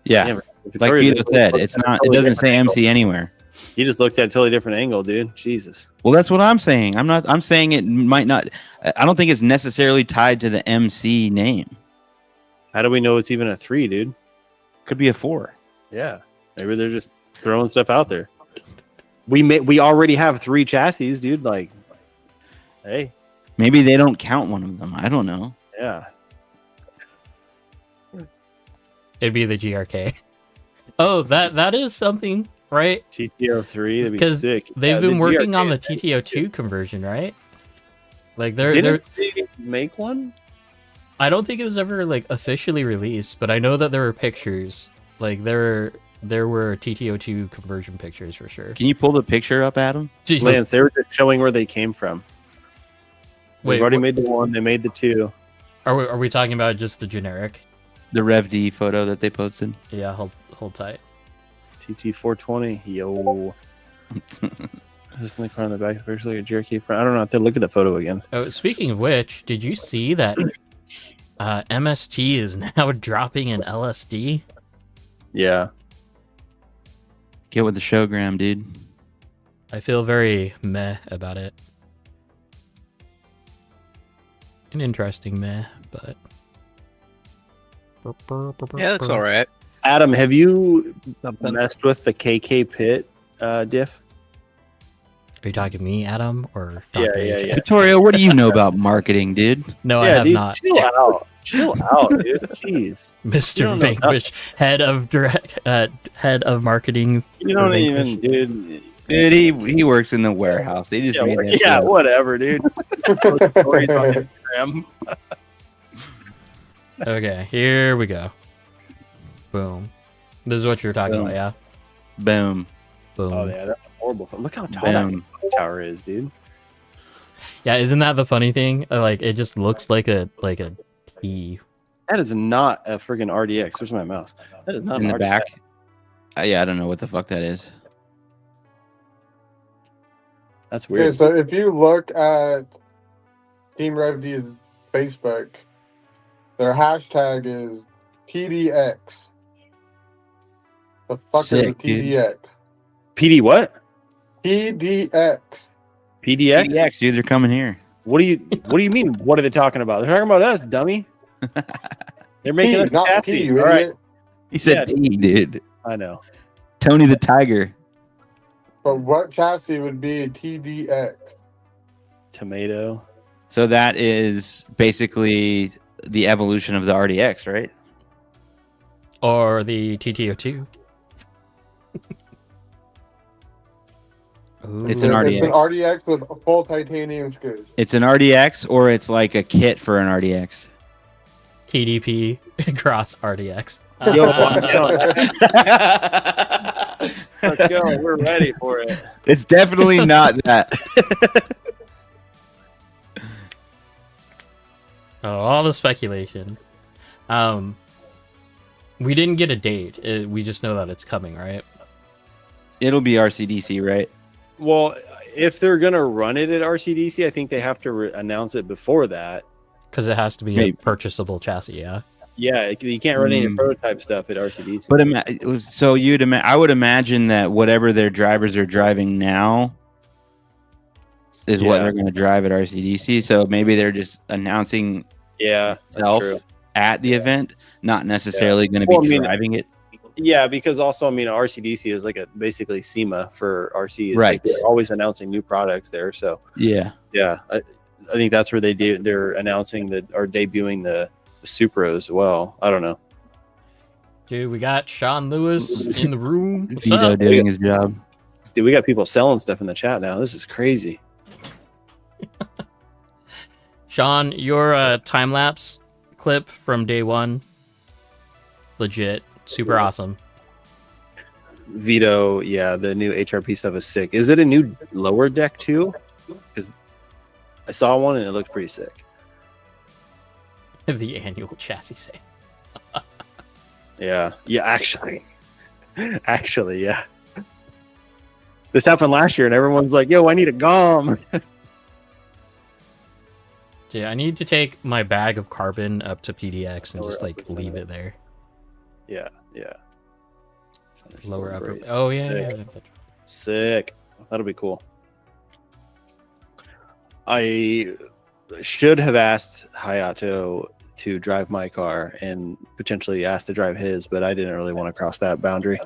Yeah. Damn, Like Vittorio Vito just said, looked it's at a not. It totally doesn't different say angle. MC anywhere. He just looked at a totally different angle, dude. Jesus. Well, that's what I'm saying. I'm saying it might not. I don't think it's necessarily tied to the MC name. How do we know it's even a 3, dude? Could be a 4. Yeah. Maybe they're just throwing stuff out there. We already have 3 chassis, dude. Like, hey, Maybe they don't count one of them. I don't know. yeah. It'd be the GRK. Oh, that is something, right? TTO3, that'd be 'Cause sick. They've Yeah, been the working on the GRK, TTO2 conversion, right? Like they're Didn't they make one? I don't think it was ever like officially released, but I know that there were pictures. Like there were TTO2 conversion pictures for sure. Can you pull the picture up, Adam? Lance, they were just showing where they came from. Wait, They've already wh- made the 1, they made the 2. Are we talking about just the generic? The Rev D photo that they posted. Yeah, hold tight. TT420, yo. Just in the car on the back, especially a jerky front. I don't know. I have to look at the photo again. Oh, speaking of which, did you see that MST is now dropping an LSD? Yeah. Get with the showgram, dude. I feel very meh about it. An interesting meh, but Yeah, that's all right. Adam, have you Something. messed with the KK Pit diff? Are you talking to me, Adam, or Yeah, Dr. yeah, H? yeah. Vittorio, what do you know about marketing, dude? No, I Yeah, have dude, not. Chill out. Chill out, dude. Jeez. You Mr. don't know Vanquish, head of marketing. You for don't Vanquish. even, dude. Dude, he works in the warehouse. They just made that. Yeah, shit up. whatever, dude. Post stories on Instagram. Okay, here we go. Boom. This is what you're talking Boom. about, yeah? Boom. Boom. Oh yeah, that's horrible. Look how tall that Boom. tower is, dude. Yeah, isn't that the funny thing? Like, it just looks like a T. That is not a friggin' RDX. Where's my mouse? That is not In an the RDX. back. Yeah, I don't know what the fuck that is. That's Okay, weird. so if you look at Team RevD's Facebook, their hashtag is PDX. The fuck Sick, is a dude. PDX? PD what? PDX. PDX? PDX, dude, they're coming here. What do you mean? What are they talking about? They're talking about us, dummy. They're making P, us not chassis. P, you All right. idiot. He said Yeah, T, dude. I know. Tony the Tiger. But what chassis would be a TDX? Tomato. So that is basically the evolution of the RDX, right? Or the TTO2. Ooh. It's an It's an RDX. RDX with full titanium screws. It's an RDX or it's like a kit for an RDX. TDP cross RDX. Yo, I'm going. Let's go. We're ready for it. It's definitely not that. Oh, all the speculation. We didn't get a date. We just know that it's coming, right? It'll be RCDC, right? Well, if they're gonna run it at RCDC, I think they have to announce it before that. Because it has to be Maybe. a purchasable chassis, yeah. Yeah, you can't run any Mm. prototype stuff at RCDC. But so I would imagine that whatever their drivers are driving now is what Yeah. they're going to drive at RCDC. So maybe they're just announcing yeah, that's itself true. at the event, not necessarily going to Well, be I mean, driving it. Yeah, because also, I mean, RCDC is like basically SEMA for RC. It's Right. like they're always announcing new products there. So Yeah. yeah, I think that's where they're announcing that or debuting the Supra as well. I don't know. Dude, we got Sean Lewis in the room. What's Vito up? doing his job. Dude, we got people selling stuff in the chat now. This is crazy. Sean, your time lapse clip from day one, legit, super awesome. Vito, yeah, the new HRP stuff is sick. Is it a new lower deck too? Because I saw one and it looked pretty sick. The annual chassis sale. Yeah, actually, yeah. This happened last year, and everyone's like, "Yo, I need a GOM." Dude, I need to take my bag of carbon up to PDX and just like leave it there. Yeah. Lower upper. Oh yeah, Sick. yeah. Sick. That'll be cool. I should have asked Hayato to drive my car and potentially asked to drive his, but I didn't really want to cross that boundary.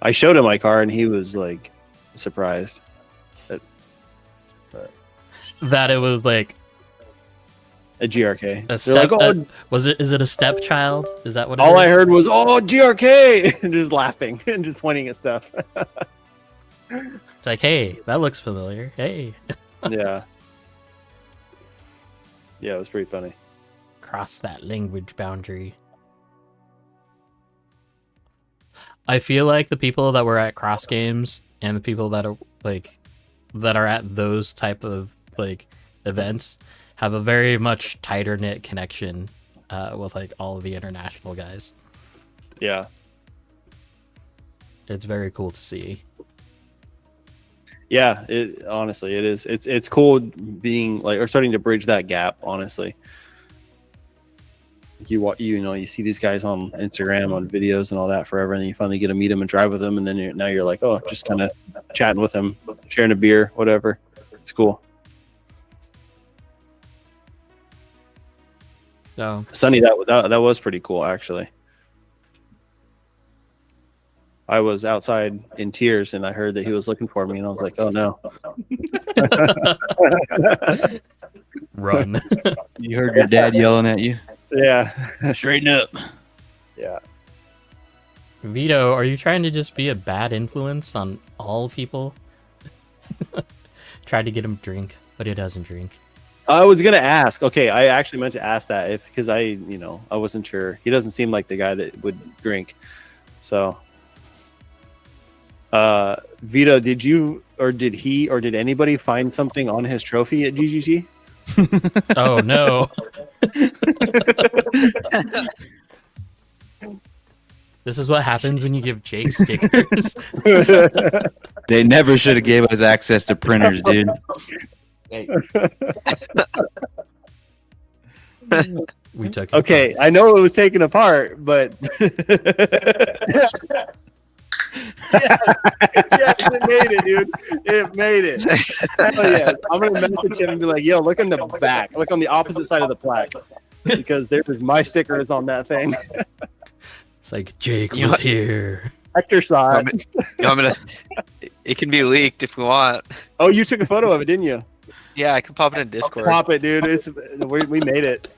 I showed him my car and he was like surprised. That it was like A GRK. a They're step. like, oh, Is it a stepchild? Is that what? It all is? I heard was, "Oh, GRK," and just laughing and just pointing at stuff. It's like, hey, that looks familiar. Hey, Yeah, it was pretty funny. cross that language boundary. I feel like the people that were at cross games and the people that are at those type of like events have a very much tighter knit connection with like all of the international guys. Yeah, It's very cool to see. yeah. Honestly, it is. It's cool being like or starting to bridge that gap. Honestly, you see these guys on Instagram on videos and all that forever, and then you finally get to meet them and drive with them, and then you're like, oh, just kind of chatting with them, sharing a beer, whatever. It's cool. So Sunny, that was pretty cool, actually. I was outside in tears, and I heard that he was looking for me, and I was like, "Oh no!" run. You heard your dad yelling at you. Yeah, Straighten up. yeah. Vito, are you trying to just be a bad influence on all people? Try to get him drink. but he doesn't drink. I was gonna ask. Okay, I actually meant to ask that because I wasn't sure. He doesn't seem like the guy that would drink. So, Vito, did you or did he or did anybody find something on his trophy at GGG? Oh no. This is what happens when you give Jake stickers. They never should have gave us access to printers, dude. We took it. Okay, I know it was taken apart, but yes, it made it, dude. It made it. Hell yeah. I'm gonna message him and be like, "Yo, look in the back. Look on the opposite side of the plaque, because there's my sticker is on that thing." It's like Jake was here. Hector saw it. It can be leaked if we want. Oh, you took a photo of it, didn't you? Yeah, I can pop it in Discord. Pop it, dude. We made it.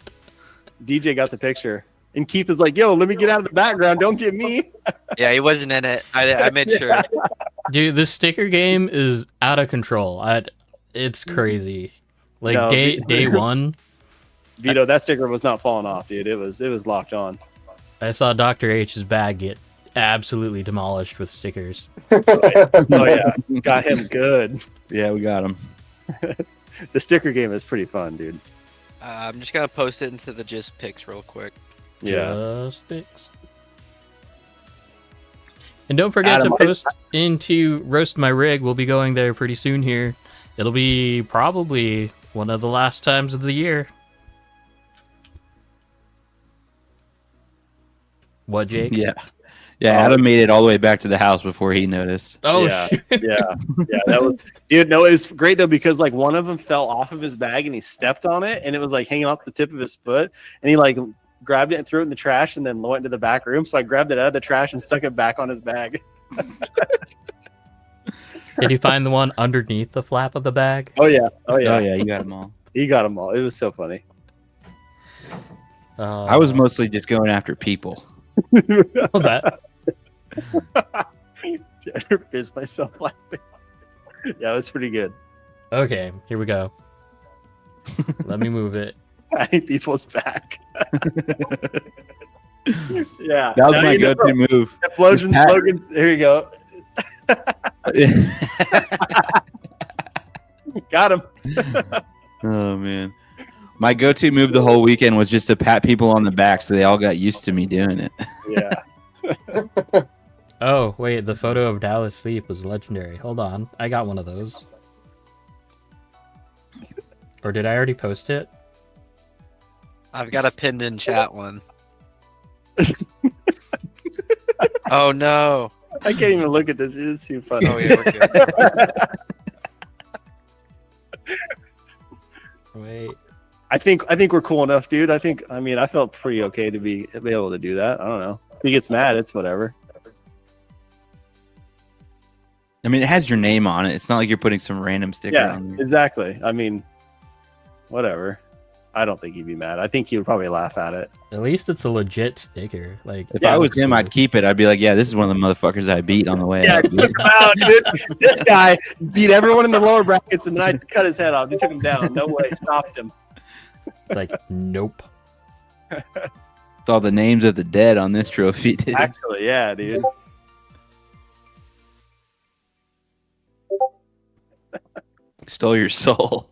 DJ got the picture. And Keith is like, "Yo, let me get out of the background. Don't get me." Yeah, he wasn't in it. I made sure. Dude, this sticker game is out of control. It's crazy. Like No, day one, Vito, that sticker was not falling off, dude. It was locked on. I saw Dr. H's bag get absolutely demolished with stickers. Oh yeah, got him good. Yeah, we got him. The sticker game is pretty fun, dude. I'm just gonna post it into the Just Picks real quick. Yeah. Just sticks. And don't forget Adam, to post into Roast My Rig. We'll be going there pretty soon here. It'll be probably one of the last times of the year. What, Jake? Yeah. Yeah, Adam made it all the way back to the house before he noticed. Oh, yeah, shit. yeah. That was, dude. No, it was great though because like one of them fell off of his bag and he stepped on it and it was like hanging off the tip of his foot and he like grabbed it and threw it in the trash and then went into the back room. So I grabbed it out of the trash and stuck it back on his bag. Did you find the one underneath the flap of the bag? Oh yeah, Oh yeah, you got them all. He got them all. It was so funny. I was mostly just going after people. that. I pissed myself laughing. Yeah, it was pretty good. Okay, here we go. Let me move it. Patting people's back. Yeah, That was now my you know. go-to move. Logan, here you go. Got him. Oh man. My go-to move the whole weekend was just to pat people on the back so they all got used to me doing it. Yeah. Oh, wait, the photo of Dallas Sleep was legendary. Hold on, I got one of those. Or did I already post it? I've got a pinned in chat one. Oh no. I can't even look at this. It's too funny. Oh yeah, we're good. Wait. I think we're cool enough, dude. I felt pretty okay to be able to do that. I don't know. If he gets mad, it's whatever. I mean, it has your name on it. It's not like you're putting some random sticker Yeah, on there. exactly. I mean, whatever. I don't think he'd be mad. I think he would probably laugh at it. At least it's a legit sticker. Like, If it I was looks him, cool. I'd keep it. I'd be like, yeah, this is one of the motherfuckers I beat on the way Yeah, out. took him out, dude. This guy beat everyone in the lower brackets, and then I cut his head off. They took him down. No way. Stopped him. It's like, nope. It's all the names of the dead on this trophy, dude. Actually, yeah, dude. Stole your soul.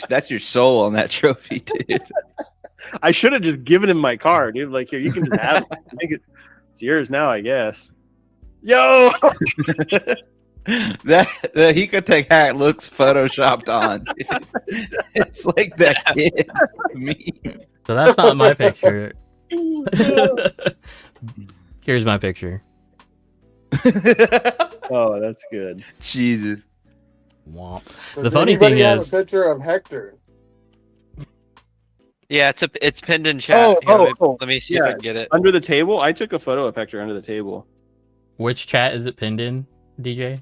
That's your soul on that trophy, dude. I should have just given him my car, dude. Like, here, you can just have it. It's yours now, I guess. Yo! The Hikotech hat looks photoshopped on. Dude. It's like that kid meme. So that's not my picture. Here's my picture. Oh, that's good. Jesus. Womp. Does The funny anybody thing have is, a picture of Hector. Yeah, it's pinned in chat. Here, oh, let me see if yeah. I can get it. Under the table? I took a photo of Hector under the table. which chat is it pinned in, DJ?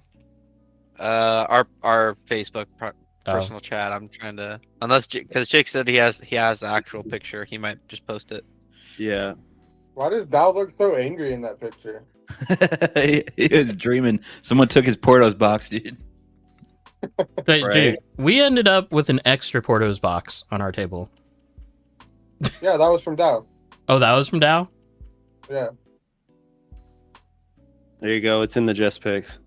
Our Facebook Oh. personal chat. I'm trying to unless because Jake said he has the actual picture. He might just post it. Yeah. Why does Dal look so angry in that picture? He was dreaming. Someone took his Portos box, dude. But, Right. dude, we ended up with an extra Portos box on our table. Yeah, that was from Dow. Oh, that was from Dow? Yeah. There you go. It's in the Just Picks.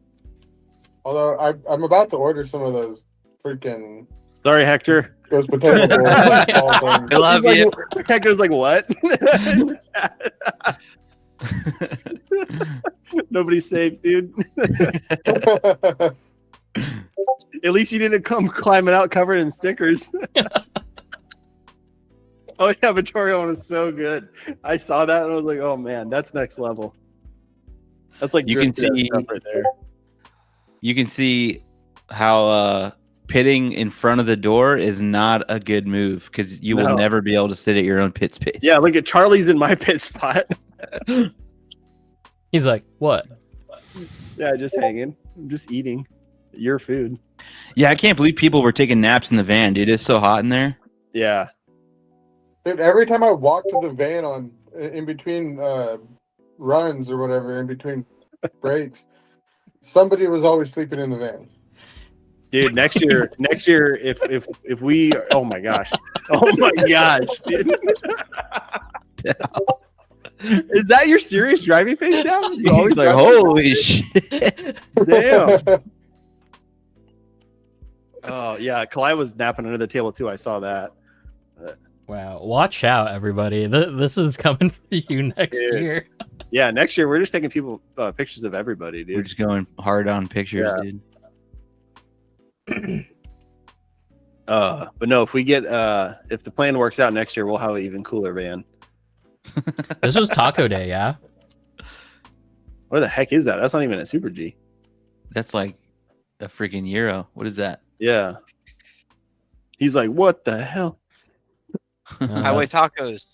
Although I'm about to order some of those freaking Sorry, Hector. those potato ball things. I love He's you. like, Hector's like, what? Nobody's safe, dude. At least you didn't come climbing out covered in stickers. Oh yeah, Vittorio was so good. I saw that and I was like, oh man, that's next level. That's like You can drifted see- stuff right there. You can see how pitting in front of the door is not a good move because you will No. never be able to sit at your own pit space. Yeah, look at Charlie's in my pit spot. He's like, what? Yeah, just hanging. I'm just eating your food. Yeah, I can't believe people were taking naps in the van, dude. It's so hot in there. Yeah. Dude, every time I walk to the van in between runs or whatever, in between breaks, somebody was always sleeping in the van. Dude, next year, if we, oh my gosh, dude. Is that your serious driving face now? You He's always like, drive- holy shit. damn. Oh yeah, Kalai was napping under the table too. I saw that. Wow. Watch out, everybody. This is coming for you next Dude. year. Yeah, next year we're just taking people pictures of everybody, We're dude. just going hard on pictures, Yeah. dude. But no, if we get if the plan works out next year, we'll have an even cooler van. This was Taco Day, yeah? Where the heck is that? That's not even a Super G. That's like a freaking euro. What is that? Yeah. He's like, what the hell? Highway tacos.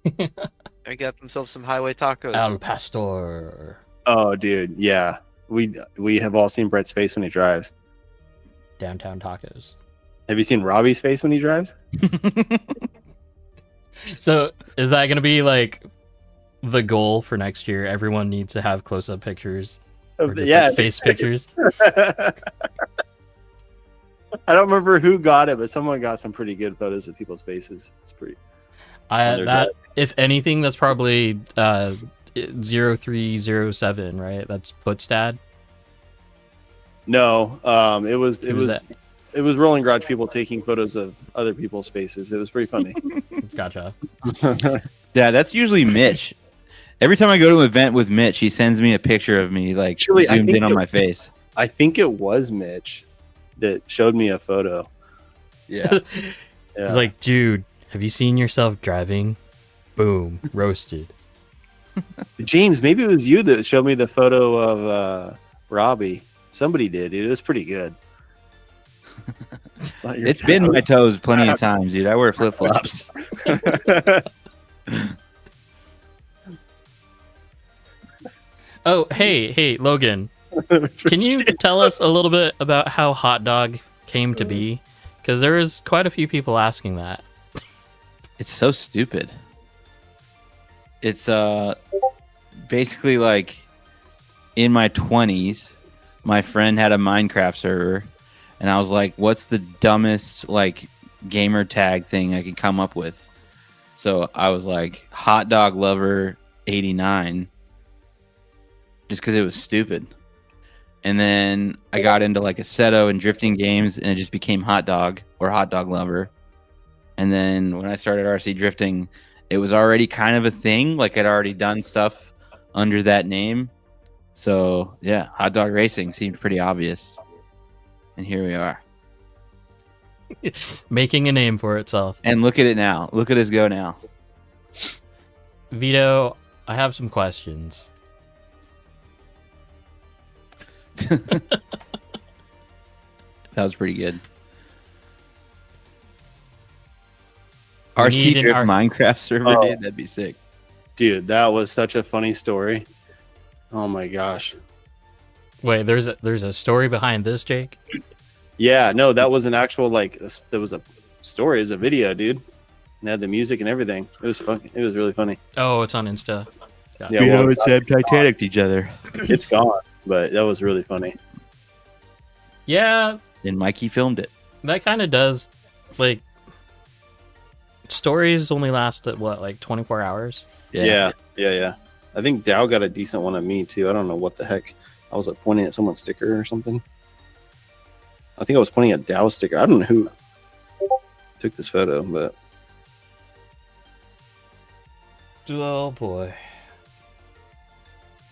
They got themselves some highway tacos. El Pastor. Oh, dude, yeah. We have all seen Brett's face when he drives. Downtown tacos. Have you seen Robbie's face when he drives? So is that going to be like the goal for next year? Everyone needs to have close-up pictures. Or just, Yeah. like, face pictures. I don't remember who got it, but someone got some pretty good photos of people's faces. It's pretty. They're That, if anything, that's probably 0307, right? That's Footstad. No, it was Who's that? it was Rolling Garage people taking photos of other people's faces. It was pretty funny. Gotcha. Yeah, that's usually Mitch. Every time I go to an event with Mitch, he sends me a picture of me like Actually, I zoomed think in on my face. I think it was Mitch that showed me a photo. Yeah. Yeah. He's like, dude, have you seen yourself driving? Boom, roasted. James, maybe it was you that showed me the photo of Robbie. Somebody did, dude. It was pretty good. It's not your It's been my toes plenty of times, dude. I wear flip flops. Oh, hey, Logan. Can you tell us a little bit about how Hot Dog came to be? Because there was quite a few people asking that. It's so stupid. It's basically like in my 20s, my friend had a Minecraft server, and I was like, what's the dumbest like gamer tag thing I could come up with? So I was like, Hot Dog Lover 89, just because it was stupid. And then I got into like Assetto and drifting games, and it just became Hot Dog or Hot Dog Lover. And then when I started RC drifting, it was already kind of a thing. Like I'd already done stuff under that name. So yeah, Hot Dog Racing seemed pretty obvious. And here we are. Making a name for itself. And look at it now. Look at us go now. Vito, I have some questions. That was pretty good. We RC need an Drift R- Minecraft server, Oh. dude, that'd be sick. Dude, that was such a funny story. Oh my gosh. Wait, there's a story behind this, Jake? Yeah, no, that was an actual there was a story, it was a video, dude. And they had the music and everything. It was fun. It was really funny. Oh, it's on Insta. Got Yeah, it. well, Sam Titanic each other. it's gone, but that was really funny. Yeah, And Mikey filmed it. that kind of does. Like, stories only last at what, like 24 hours? Yeah. I think Dow got a decent one of me too. I don't know what the heck. I was like pointing at someone's sticker or something. I think I was pointing at Dow's sticker. I don't know who took this photo, but Oh boy.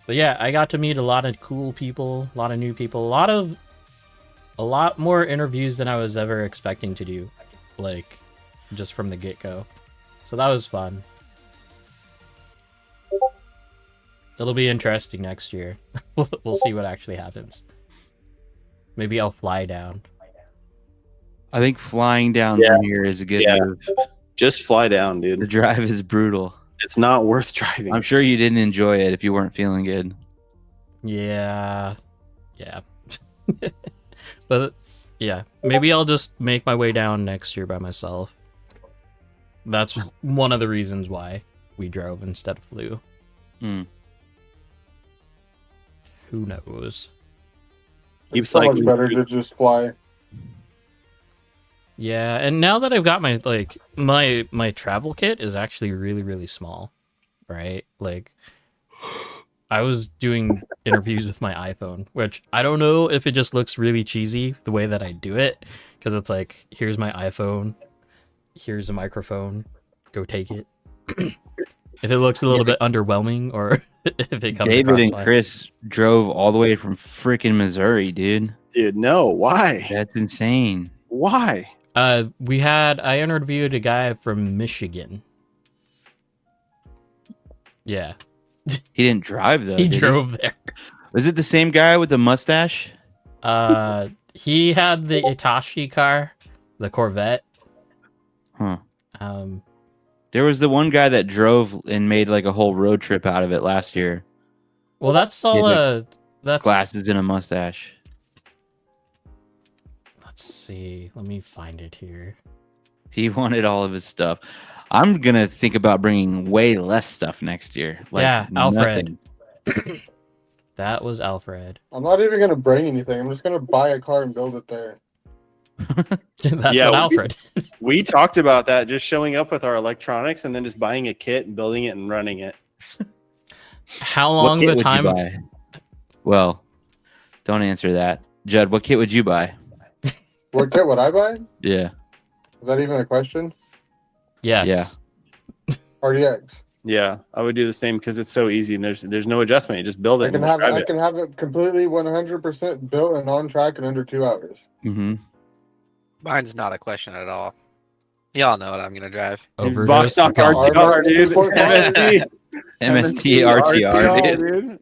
But yeah, I got to meet a lot of cool people, a lot of new people, a lot more interviews than I was ever expecting to do, like just from the get-go. So that was fun. It'll be interesting next year. We'll see what actually happens. Maybe I'll fly down. I think flying down from here is a good move. just fly down, The dude. drive is brutal. It's not worth driving. I'm sure you didn't enjoy it if you weren't feeling good. Yeah. But yeah, maybe I'll just make my way down next year by myself. That's one of the reasons why we drove instead of flew. Hmm. Who knows? Keep It's so much cycling. better to just fly. Yeah, and now that I've got my my travel kit is actually really, really small, right? Like, I was doing interviews with my iPhone, which I don't know if it just looks really cheesy the way that I do it, because it's like, here's my iPhone, here's a microphone, go take it. If it looks a little bit underwhelming, or if it comes David across and fine. Chris drove all the way from freaking Missouri, dude. Dude, no. Why? That's insane. Why? I interviewed a guy from Michigan. Yeah, He didn't drive though. he did drove there. Was it the same guy with the mustache? He had the Itachi car, the Corvette. Huh. Um, There was the one guy that drove and made like a whole road trip out of it last year. well, that's all. Yeah, That's Glasses and a mustache. Let's see. Let me find it here. He wanted all of his stuff. I'm gonna think about bringing way less stuff next year. Like Yeah, Alfred. nothing. That was Alfred. I'm not even gonna bring anything. I'm just gonna buy a car and build it there. That's Yeah, what we- Alfred. We talked about that, just showing up with our electronics and then just buying a kit and building it and running it. How What long kit of a would you time? buy? Well, don't answer that, Judd. What kit would you buy? What kit would I buy? Yeah. Is that even a question? Yes. Yeah. RDX. Yeah, I would do the same because it's so easy and there's no adjustment. You just build it. I and can just have drive I it. can have it completely 100% built and on track in under 2 hours. Mm-hmm. Mine's not a question at all. Y'all know what I'm gonna drive. Overdose Box stock technology. RTR, dude. MST. MST RTR, dude.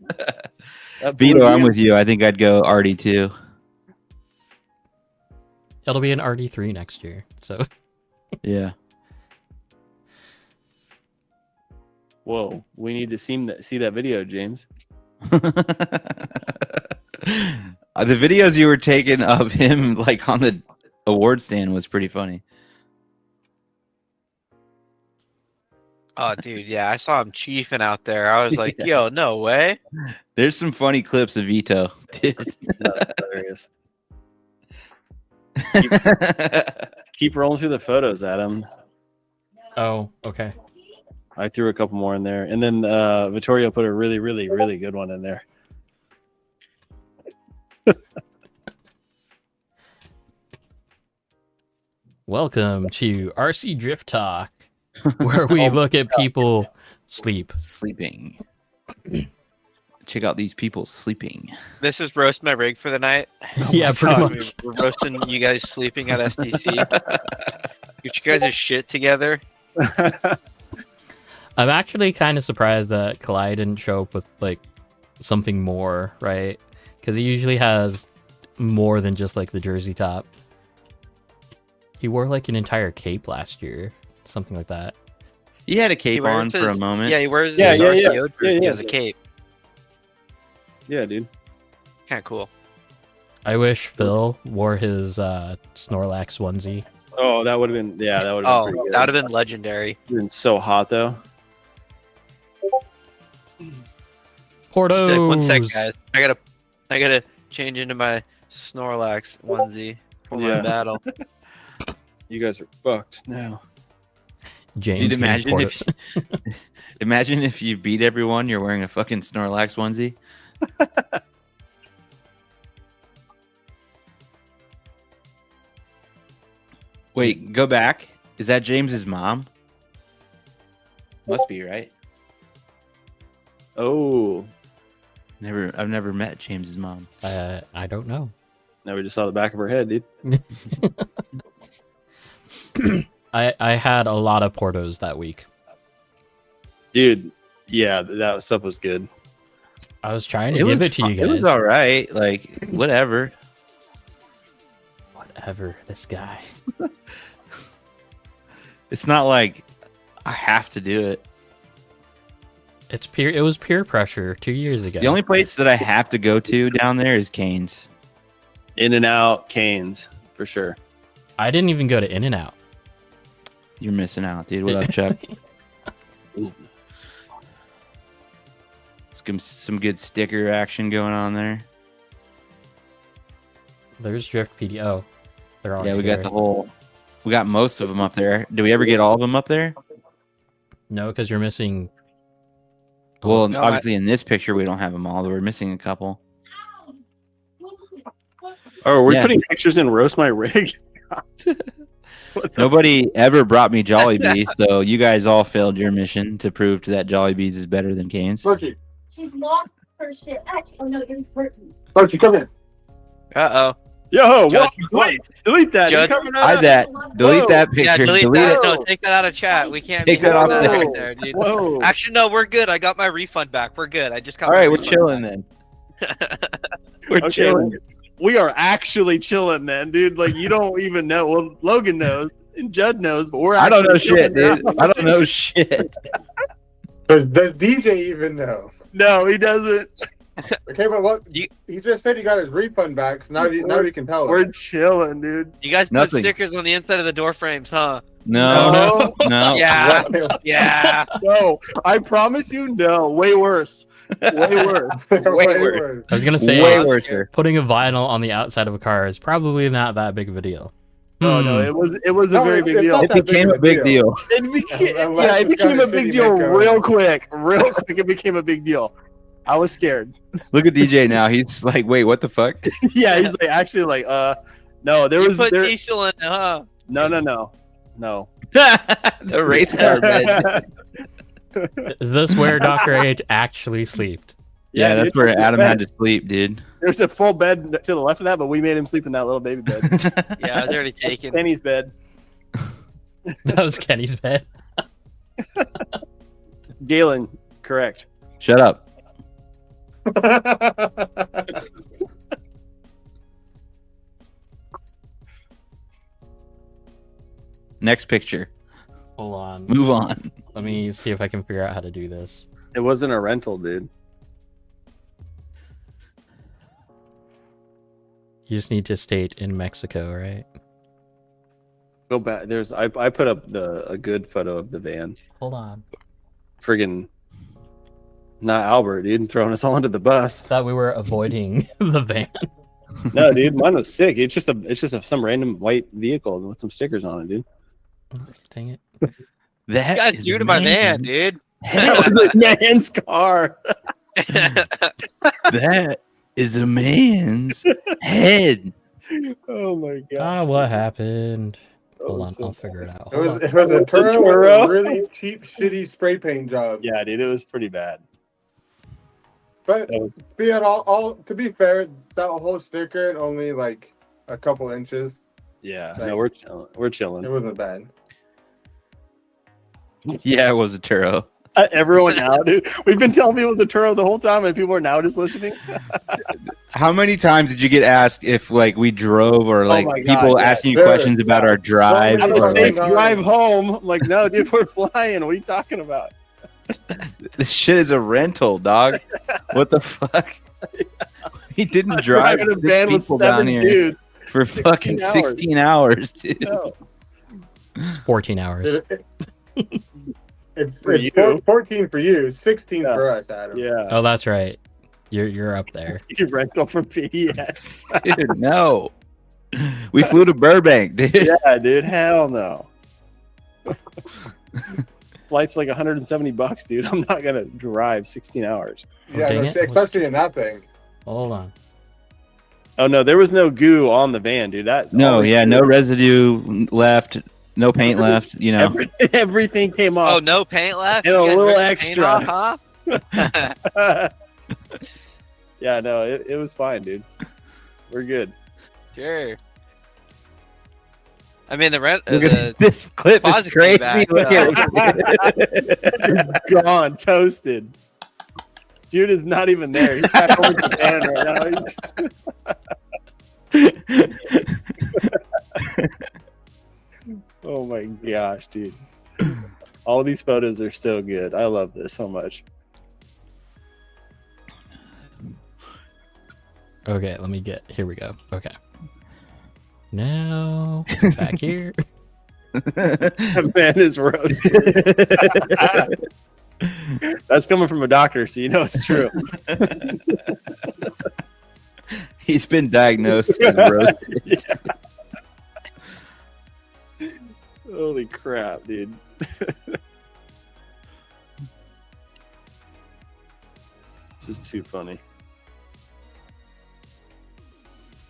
That Vito, blue I'm beam. with you. I think I'd go RD2. It'll be an RD3 next year. So Yeah. Whoa, we need to see that video, James. The videos you were taking of him like on the award stand was pretty funny. Oh, dude, yeah, I saw him chiefing out there. I was like, yo, no way. There's some funny clips of Vito. Dude. That's hilarious. Keep rolling through the photos, Adam. oh, okay. I threw a couple more in there, and then Vittorio put a really, really, really good one in there. Welcome to RC Drift Talk, where we look at people sleep. Sleeping. Check out these people sleeping. This is roast my rig for the night. Yeah, pretty God, much. We're roasting you guys sleeping at SDC. Get you guys' shit together. I'm actually kind of surprised that Kalai didn't show up with like something more, right? Because he usually has more than just like the jersey top. He wore like an entire cape last year, something like that. He had a He cape wears on for a his- moment. Yeah, he wears Yeah, his yeah, yeah. RCO shirt. Yeah, He yeah. has a cape. Yeah, dude. Kind of cool. I wish Phil wore his Snorlax onesie. Oh, that would have been that would have been Oh, pretty good. that would have been legendary. been so hot though. Portos. One sec, guys. I gotta change into my Snorlax onesie for Yeah. my battle. You guys are fucked now. James. Dude, getting imagine if Portos. imagine if you beat everyone, you're wearing a fucking Snorlax onesie. Wait, go back. Is that James's mom? Must be, right? Oh, I've never met James's mom. I don't know. now we just saw the back of her head, dude. I had a lot of Portos that week. Dude, yeah, that stuff was good. I was trying to give it to you It was guys. all right. Like whatever. Whatever, this guy. It's not like I have to do it. It was peer pressure 2 years ago. The only place that I have to go to down there is Cane's. In and out Canes for sure. I didn't even go to In and Out. You're missing out, dude. What up, Chuck? Some good sticker action going on there. There's Drift PD. Oh, they're all Yeah, we here. got the whole. We got most of them up there. Do we ever get all of them up there? No, because you're missing. Well, no, obviously in this picture we don't have them all. We're missing a couple. Oh, are we Yeah. putting pictures in Roast My Rig? Nobody ever brought me Jollibee, so you guys all failed your mission to prove that Jollibee's is better than Cane's. Archie, She's lost her shit. Actually, oh no, you're hurting. Archie, come here. Uh Yo, Judd, what? Delete that. Judd, You covered that Hide up. that. Delete Whoa. that oh. Yeah, picture. delete Delete that. it. No, take that out of chat. We can't Take be that having off that there. right there, dude. Whoa. Actually, no, we're good. I got my refund back. We're good. I just got All my right, we're refund chilling then. We're Okay, chilling. we are actually chilling then, dude. Like you don't even know. Well, Logan knows and Judd knows, but we're I don't know actually shit, chilling dude. now. I don't know shit. Does DJ even know? No, he doesn't. Okay, but what? You- He just said he got his refund back, so now he can tell We're us. chilling, dude. You guys put Nothing. stickers on the inside of the door frames, huh? No, no. Yeah. Yeah. No, I promise you, no. Way worse. Way worse. Way worse. I was gonna say Way I'm worse. scared. putting a vinyl on the outside of a car is probably not that big of a deal. Oh no, it was a No, very big it's deal. not It that became a big deal. It became, Unless yeah, it it's got became a a big shitty deal makeup. real quick. Real quick, it became a big deal. I was scared. Look at DJ now. He's like, wait, what the fuck? Yeah, he's like actually like, no, there You was put there. diesel in it, huh? No. The race car bed. Is this where Dr. H actually slept? Yeah, that's dude, where there's a Adam bed. had to sleep, dude. There's a full bed to the left of that, but we made him sleep in that little baby bed. Yeah, I was already taken. Kenny's bed. That was Kenny's bed. Galen, correct. Shut up. Next picture. Hold on. Move on. Let me see if I can figure out how to do this. It wasn't a rental, dude. You just need to state in Mexico, right? Go back. There's I put up a good photo of the van. Hold on. Friggin' not Albert, dude, throwing us all under the bus. Thought we were avoiding the van. No, dude, mine was sick. It's just some random white vehicle with some stickers on it, dude. Oh, dang it. That You guys is do to my van, man. dude. Man's car. That is a man's head. Oh my god. What happened? That Hold was on, so I'll figure it out. It Hold was on. it was a Turo with Turo? a really cheap, shitty spray paint job. Yeah, dude, it was pretty bad. But That was to be fair, that whole sticker only like a couple inches. yeah. Like- No, we're chilling. We're It chilling. wasn't bad. Yeah, it was a Turo. Everyone now, dude. We've been telling people it's a Turo the whole time, and people are now just listening. How many times did you get asked if like we drove or like my God, people yeah. asking you Sure. questions about our drive? I was Or, safe like, drive home. I'm like, no, dude, we're flying. What are you talking about? this shit is a rental, dog. What the fuck? He didn't drive Driving a six van with people down 7 here dudes. for 16 fucking hours. 16 hours, dude. No. 14 hours. It's For it's you. 14 for you, 16 Yeah. for us, Adam. Yeah. Oh, that's right. You're up there. You rental from PDX. Dude, no. We flew to Burbank, dude. Yeah, dude. Hell no. Flight's like $170, dude. I'm not gonna drive 16 hours. Yeah, dang no, it. especially in that thing. Hold on. Oh no, there was no goo on the van, dude. No, yeah, no residue left, no paint left. You know, everything came Oh, off. no paint left? And You a guys little ripped the paint extra. off, huh? Yeah, no, it was fine, dude. We're good. Sure. I mean, look at this clip is Positive crazy. feedback, Look at it. It's gone, toasted. Dude is not even there. He's back over the van right now. Oh my gosh, dude. All these photos are so good. I love this so much. Okay, let me get. Here we go. Okay. Now back here. That man is roasted. That's coming from a doctor, so you know it's true. He's been diagnosed as roasted. Yeah. Holy crap, dude. This is too funny.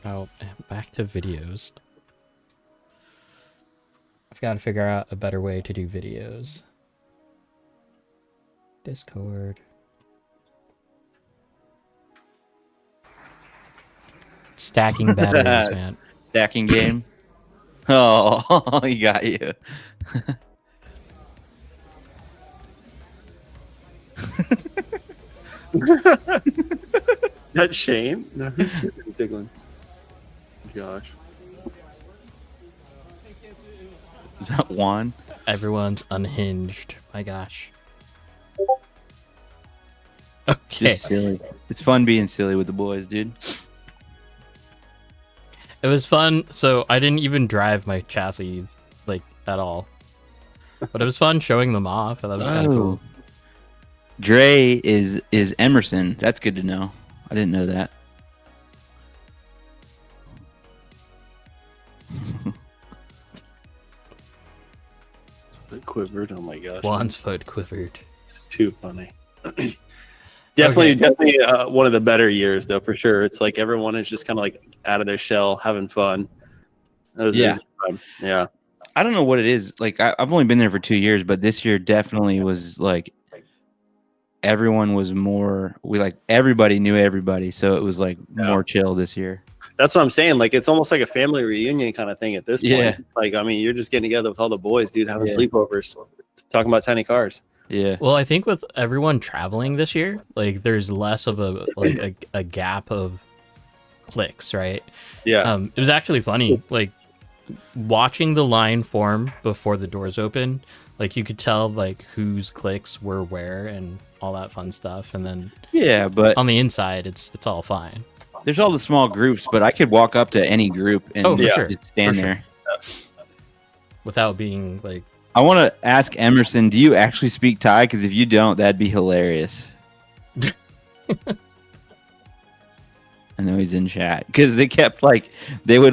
Oh, back to videos. I've got to figure out a better way to do videos. Discord. Stacking batteries, man. Stacking game. Oh, he got you. That Shane? No, who's tickling? Gosh. Is that Juan? Everyone's unhinged. My gosh. Okay. Just silly. It's fun being silly with the boys, dude. It was fun. So I didn't even drive my chassis like at all. But it was fun showing them off. That was kind of cool. Dre is Emerson. That's good to know. I didn't know that. It quivered. Oh my gosh. Juan's foot quivered. It's too funny. Definitely one of the better years, though, for sure. It's like everyone is just kind of like out of their shell, having fun. Yeah. Yeah. I don't know what it is. Like I've only been there for 2 years, but this year definitely was like everyone was more. Everybody knew everybody, so it was like more chill this year. That's what I'm saying. Like, it's almost like a family reunion kind of thing at this point. Yeah. Like, I mean, you're just getting together with all the boys, dude, having sleepovers, talking about tiny cars. Yeah. Well, I think with everyone traveling this year, like there's less of a gap of clicks, right? Yeah. It was actually funny, like watching the line form before the doors open. Like you could tell like whose clicks were where and all that fun stuff, and then but on the inside, it's all fine. there's all the small groups, but I could walk up to any group and just stand there. Without being like. I want to ask Emerson, do you actually speak Thai? Because if you don't, that'd be hilarious. I know he's in chat because they kept they would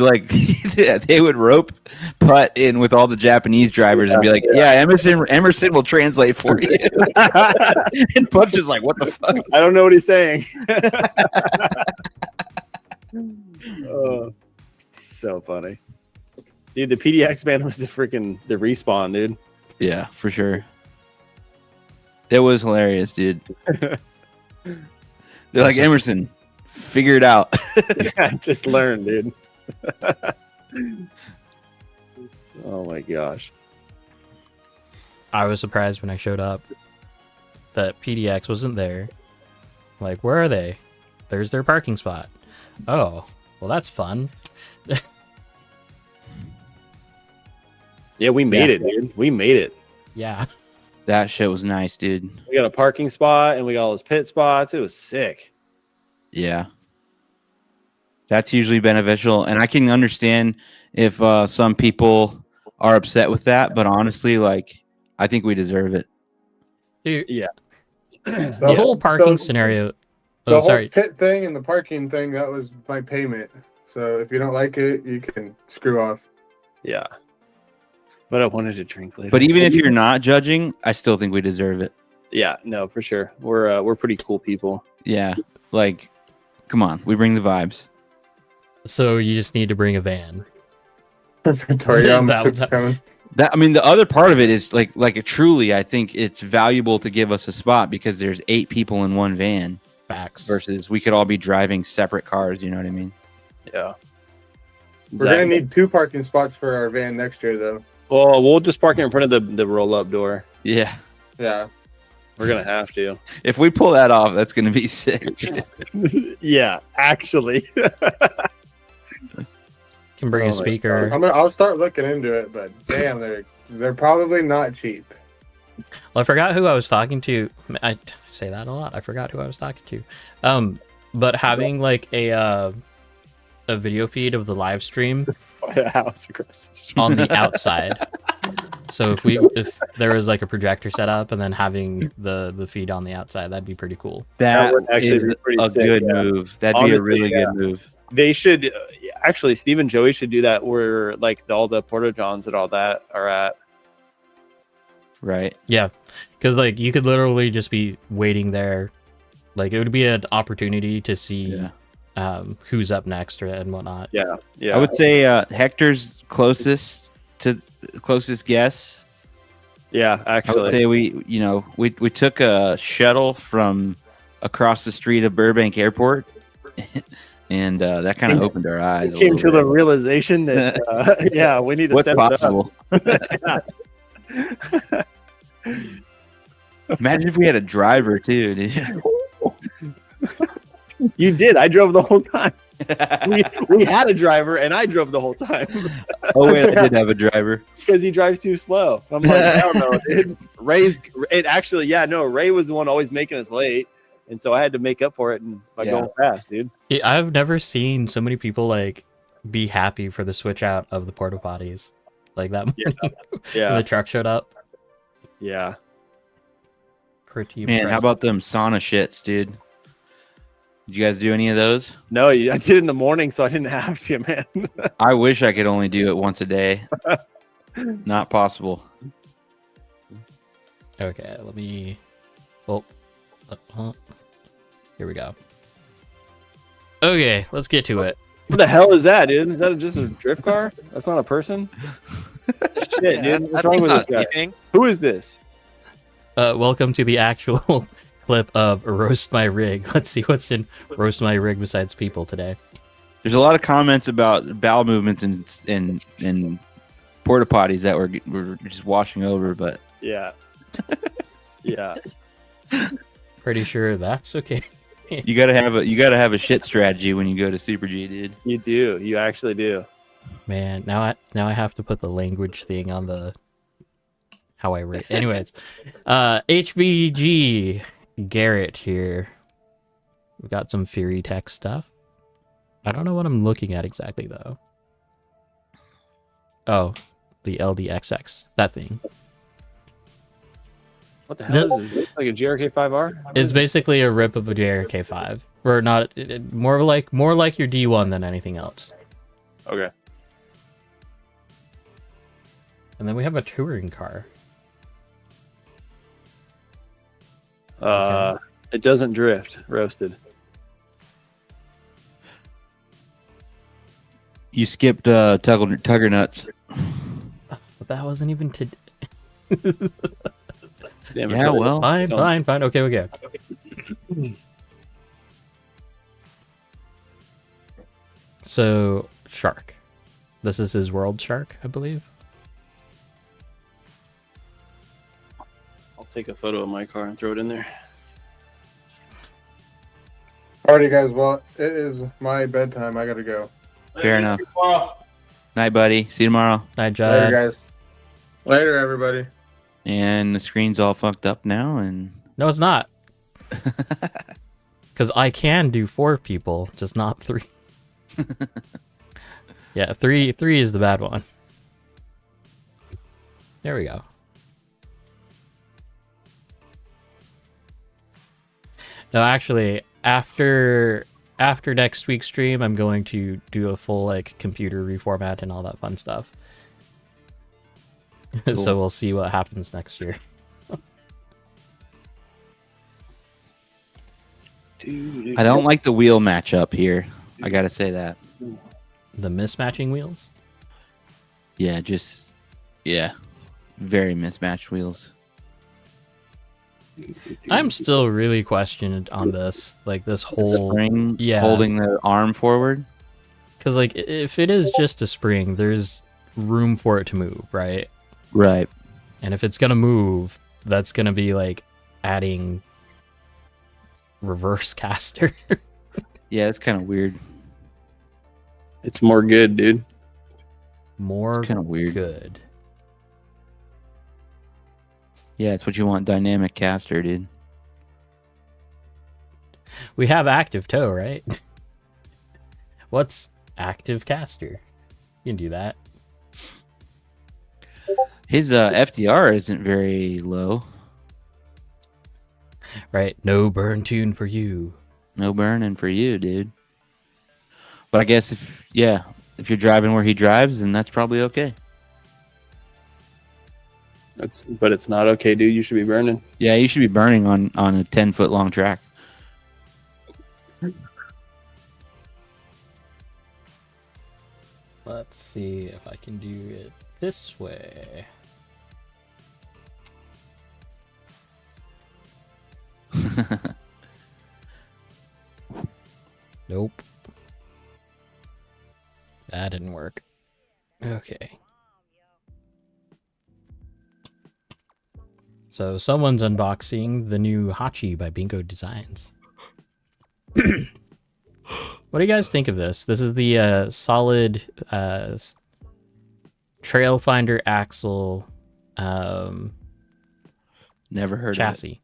rope putt in with all the Japanese drivers and be like, yeah, Emerson will translate for you. And Putt's just like, what the fuck? I don't know what he's saying. Oh, so funny. Dude, the PDX band was the respawn, dude. Yeah, for sure. It was hilarious, dude. They're like, Emerson, figure it out. Yeah, just learn, dude. Oh my gosh. I was surprised when I showed up that PDX wasn't there. Like, where are they? There's their parking spot. Oh, well, that's fun. Yeah, we made it, dude. We made it. Yeah. That shit was nice, dude. We got a parking spot and we got all those pit spots. It was sick. Yeah. That's usually beneficial. And I can understand if some people are upset with that, but honestly, I think we deserve it. Dude, Yeah. the whole parking scenario The Oh, whole sorry. pit thing and the parking thing, that was my payment. So if you don't like it, you can screw off. Yeah. But I wanted to drink later. But even if you're not judging, I still think we deserve it. Yeah, no, for sure. We're pretty cool people. Yeah, like, come on, we bring the vibes. So you just need to bring a van. Torium That was- took coming. That I mean, the other part of it is like truly, I think it's valuable to give us a spot because there's 8 people in one van Facts. versus we could all be driving separate cars. You know what I mean? Yeah. We're gonna need 2 parking spots for our van next year, though. Well, we'll just park it in front of the roll up door. Yeah. Yeah. We're gonna have to. If we pull that off, that's gonna be sick. Yeah, actually. Can bring Oh a my speaker. I'll start looking into it, but damn, they're probably not cheap. Well, I forgot who I was talking to. I say that a lot. I forgot who I was talking to. But having like a video feed of the live stream House across the street. on the outside. So if there was like a projector set up and then having the feed on the outside, that'd be pretty cool. That would actually is be pretty a sick, good yeah. move. That'd be Honestly, a really yeah. good move. They should actually. Steve and Joey should do that where like all the Porta Johns and all that are at. Right. Yeah, because like you could literally just be waiting there. Like it would be an opportunity to see who's up next and whatnot. Yeah, yeah. I would say Hector's closest guess. Yeah, I would actually. say we took a shuttle from across the street of Burbank Airport, and that kind of opened our eyes. We came to the realization that yeah, we need to What's step possible? it up. Imagine if we had a driver too, dude. You did. I drove the whole time. We had a driver, and I drove the whole time Oh wait, I did have a driver. because he drives too slow. I'm like, I don't know, dude. Ray was the one always making us late, and so I had to make up for it by going fast, dude. Yeah, I've never seen so many people like be happy for the switch out of the porta potties like that morning when Yeah, the truck showed up. yeah. Pretty Man, how impressive. about them sauna shits, dude? Did you guys do any of those? No, I did it in the morning, so I didn't have to, man. I wish I could only do it once a day. Not possible. Okay, let me. Here we go. Okay, let's get to it. What the hell is that, dude? Is that just a drift car? That's not a person. Shit, dude. What's wrong with this guy? Who is this? Welcome to the actual clip of Roast My Rig. Let's see what's in Roast My Rig besides people today. There's a lot of comments about bowel movements and porta potties that we're just washing over, but Yeah. Yeah. Pretty sure that's okay. you gotta have a shit strategy when you go to Super G, dude. You do. You actually do. Man, now I have to put the language thing on the how I rate. Anyways, HBG Garrett here. We got some Fury Tech stuff. I don't know what I'm looking at exactly though. Oh, the LDXX, that thing. What the hell is this? Like a GRK5R? It's basically a rip of a JRK5, or not. More like your D1 than anything else. Okay. And then we have a touring car. It doesn't drift. Roasted. You skipped Tugger Nuts. But that wasn't even to. Damn it, Yeah, Charlie. well, Fine. Okay. So, Shark. This is his world shark, I believe. I'll take a photo of my car and throw it in there. Alrighty, guys. Well, it is my bedtime. I gotta go. fair enough. Night, buddy. See you tomorrow. Night, Later, Judd. guys. Later, everybody. And the screen's all fucked up now, and No, it's not. Because I can do 4 people, just not 3. Yeah, 3 is the bad one. There we go. No, actually, after next week's stream, I'm going to do a full like computer reformat and all that fun stuff. Cool. So we'll see what happens next year. Dude, I don't like the wheel matchup here. I gotta say that. The mismatching wheels. Yeah, very mismatched wheels. I'm still really questioned on this, like this whole Spring yeah. holding the arm forward. Because like if it is just a spring, there's room for it to move, right? Right. And if it's gonna move, that's gonna be like adding reverse caster. Yeah, it's kind of weird. it's more good, dude. More It's kind of weird. good. Yeah, it's what you want, dynamic caster, dude. We have active toe, right? What's active caster? You can do that. His FDR isn't very low. Right. No burn tune for you. No burning for you, dude. But I guess if you're driving where he drives, then that's probably okay. But it's not okay, dude. You should be burning. Yeah, you should be burning on a 10-foot long track. Let's see if I can do it this way. Nope. That didn't work. Okay. So someone's unboxing the new Hachi by Bingo Designs. What do you guys think of this? This is the solid trail finder axle Never heard chassis.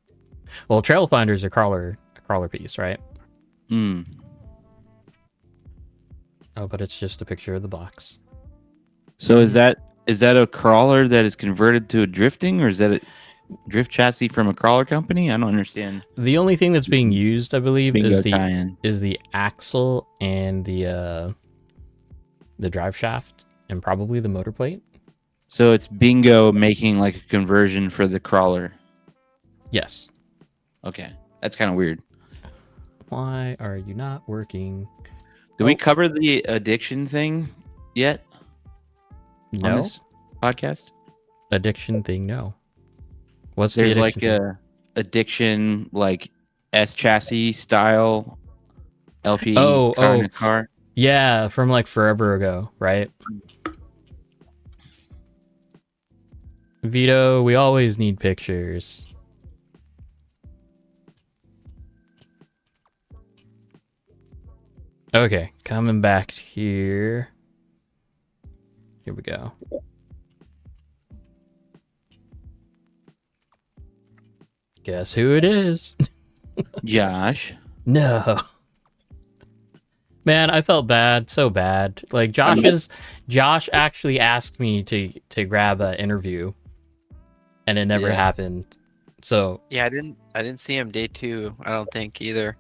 Well, trail finder is a crawler piece, right? of it. Oh, but it's just a picture of the box. So is that a crawler that is converted to a drifting, or is that a drift chassis from a crawler company? I don't understand. The only thing that's being used, I believe, Bingo is tie-in. the axle and the drive shaft and probably the motor plate. So it's Bingo making like a conversion for the crawler. Yes. Okay, that's kind of weird. Why are you not working? Did we cover the addiction thing yet on No this podcast? addiction thing. No. What's There's the like addiction a addiction like S chassis style LP Oh, car in oh. a car. Yeah, from like forever ago, right? Vito, we always need pictures. Okay, coming back here. Here we go. Guess who it is? Josh. No. Man, I felt bad, so bad. Like Josh actually asked me to grab an interview, and it never Yeah. happened. So Yeah, I didn't see him day 2. I don't think either.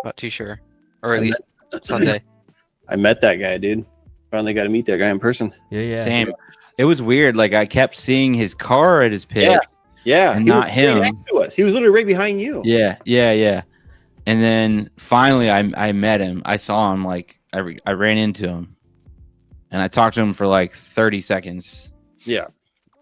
Not too sure, or at least Sunday. I met that guy, dude. Finally got to meet that guy in person. yeah. Same. It was weird. Like I kept seeing his car at his pit. Yeah, And he not was right him. next to us. He was literally right behind you. Yeah. And then finally, I met him. I saw him. Like I ran into him, and I talked to him for like 30 seconds. Yeah.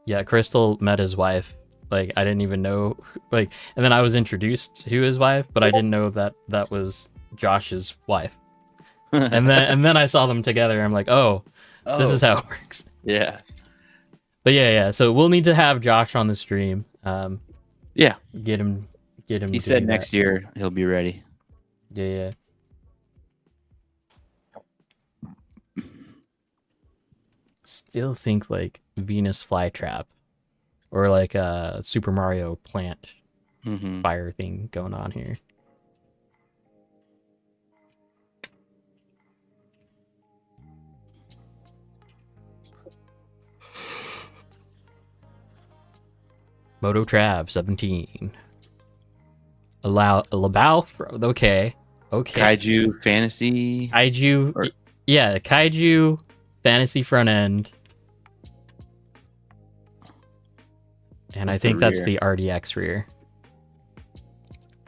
Yeah, Crystal met his wife. Like I didn't even know. Like, and then I was introduced to his wife, but I didn't know that was Josh's wife. And then I saw them together. I'm like, oh, this is how it works. Yeah. But yeah. So we'll need to have Josh on the stream. Yeah. Get him. He said next year he'll be ready. Yeah. Still think like Venus flytrap, or like a Super Mario plant Mm-hmm. fire thing going on here. Moto Trav 17. Okay. Okay. Kaiju Fantasy. Kaiju. Or- Yeah, Kaiju Fantasy front end. And I What's the think that's rear? the RDX rear.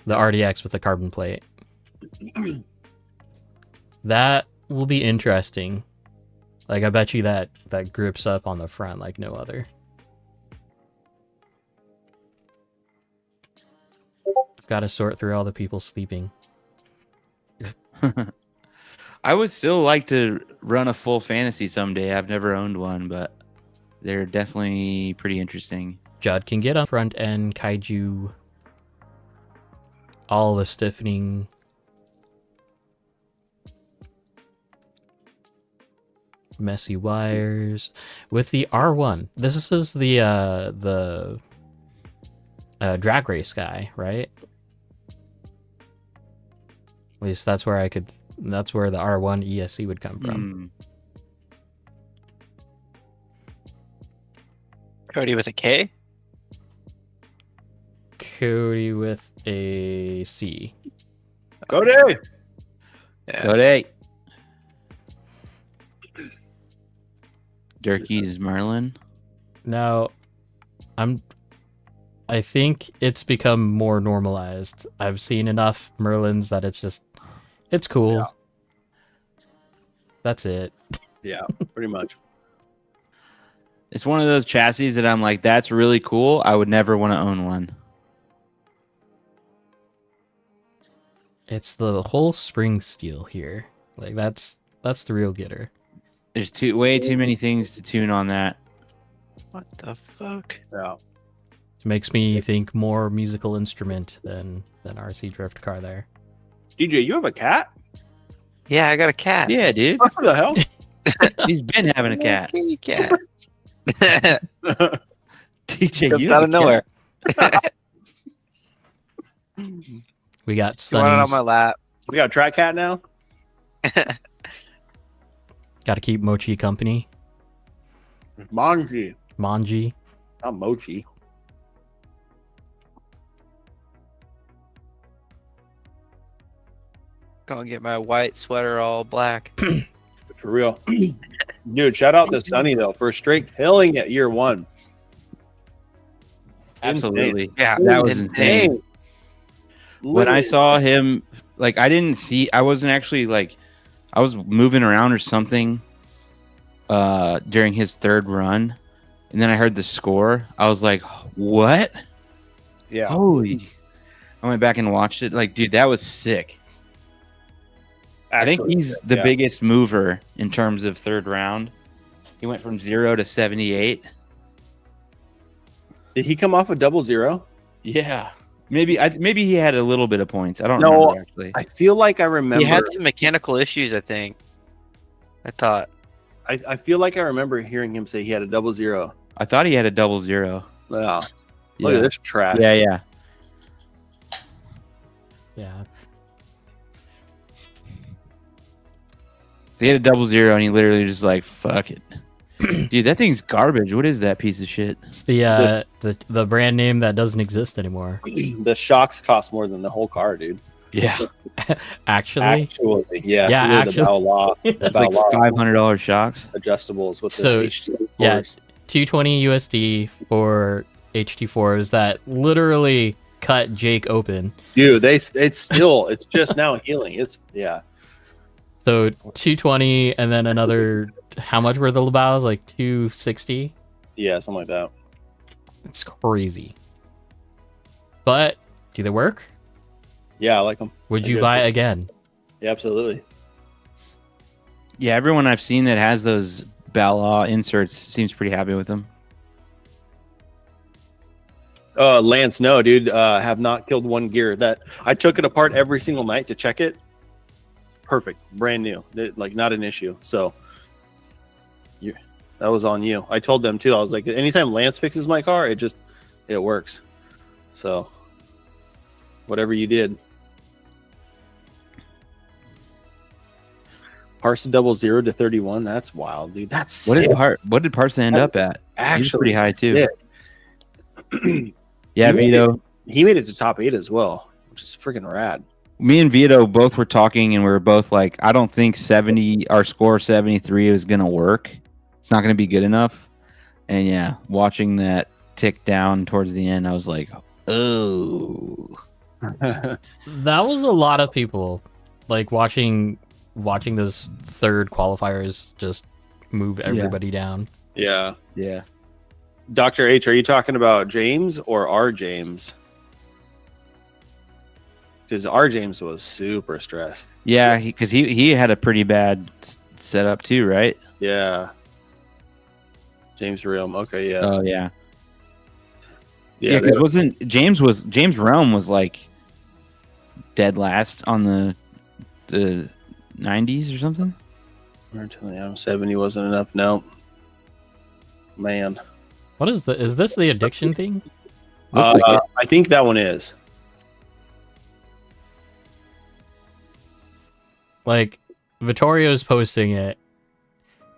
The RDX with the carbon plate. That will be interesting. Like, I bet you that grips up on the front like no other. Got to sort through all the people sleeping. I would still like to run a full fantasy someday. I've never owned one, but they're definitely pretty interesting. Judd can get a front end Kaiju. All the stiffening. Messy wires with the R1. This is the drag race guy, right? At least that's where that's where the R1 ESC would come from. Cody with a K? Cody with a C. Cody. Yeah. Cody. Durkee's Merlin. Now, I think it's become more normalized. I've seen enough Merlins that it's cool. Yeah. That's it. Yeah, pretty much. It's one of those chassis that I'm like, that's really cool. I would never want to own one. It's the whole spring steel here. Like that's the real getter. There's way too many things to tune on that. What the fuck? Yeah. It makes me think more musical instrument than RC drift car there. DJ, you have a cat? Yeah, I got a cat. Yeah, dude. What the hell? He's been having a cat. Kitty cat. DJ, Comes you out have of a nowhere. cat? We got You want it on Sunny's. my lap. We got a track cat now? Got to keep Mochi company. Manji. Manji. Not Mochi. Gonna get my white sweater all black. For real. Dude, shout out to Sunny, though, for straight killing it year one. Absolutely. Yeah, That was insane. When I saw him, like, I wasn't actually, like, I was moving around or something during his third run, and then I heard the score. I was like, what? Yeah. Holy. I went back and watched it. Like, dude, that was sick. I think he's the biggest mover in terms of third round. He went from 0 to 78. Did he come off a 0-0? Yeah. Maybe he had a little bit of points. I don't No, remember, actually. I feel like I remember. He had some mechanical issues, I think. I thought. I feel like I remember hearing him say he had a 0-0. I thought he had a 0-0. Wow. Look Yeah. at this trash. Yeah. Yeah. So he had a 0-0, and he literally just like, fuck it. Dude, that thing's garbage. What is that piece of shit? It's the brand name that doesn't exist anymore. The shocks cost more than the whole car, dude. Yeah. Actually, Yeah. Yeah, through actually. The Baola, It's like $500 shocks. adjustables with the So, HT4s. yeah, 220 USD for HT4s that literally cut Jake open. Dude, it's just now healing. Yeah. So 220 and then another. How much were the Labaos? Like 260. Yeah, something like that. It's crazy. But do they work? Yeah, I like them. Would They're you good. buy again? Yeah, absolutely. Yeah, everyone I've seen that has those Bala inserts seems pretty happy with them. Lance, no, dude. Have not killed one gear. That I took it apart every single night to check it. Perfect, brand new. Like not an issue. So, that was on you. I told them too. I was like, anytime Lance fixes my car, it works. So, whatever you did. Parson 0-0 to 31. That's wild, dude. That's What sick. did Parson end up at? He was pretty high too. sick. Yeah, He made Vito. He made it to top 8 as well, which is freaking rad. Me and Vito both were talking, and we were both like, I don't think our score 73 is gonna work. It's not gonna be good enough. And yeah, watching that tick down towards the end, I was like, oh. That was a lot of people, like watching those third qualifiers just move everybody down. Yeah. Yeah. Dr. H, are you talking about James or R. James? Because R. James was super stressed. Yeah, because he had a pretty bad setup too, right? Yeah. James Realm. Okay, yeah. Oh yeah. Yeah, Yeah, because wasn't James Realm was like dead last on the 90s or something? until the Adam 70 wasn't enough. No. Man. What is this the addiction thing? Looks like it. I think that one is. Like, Vittorio's posting it,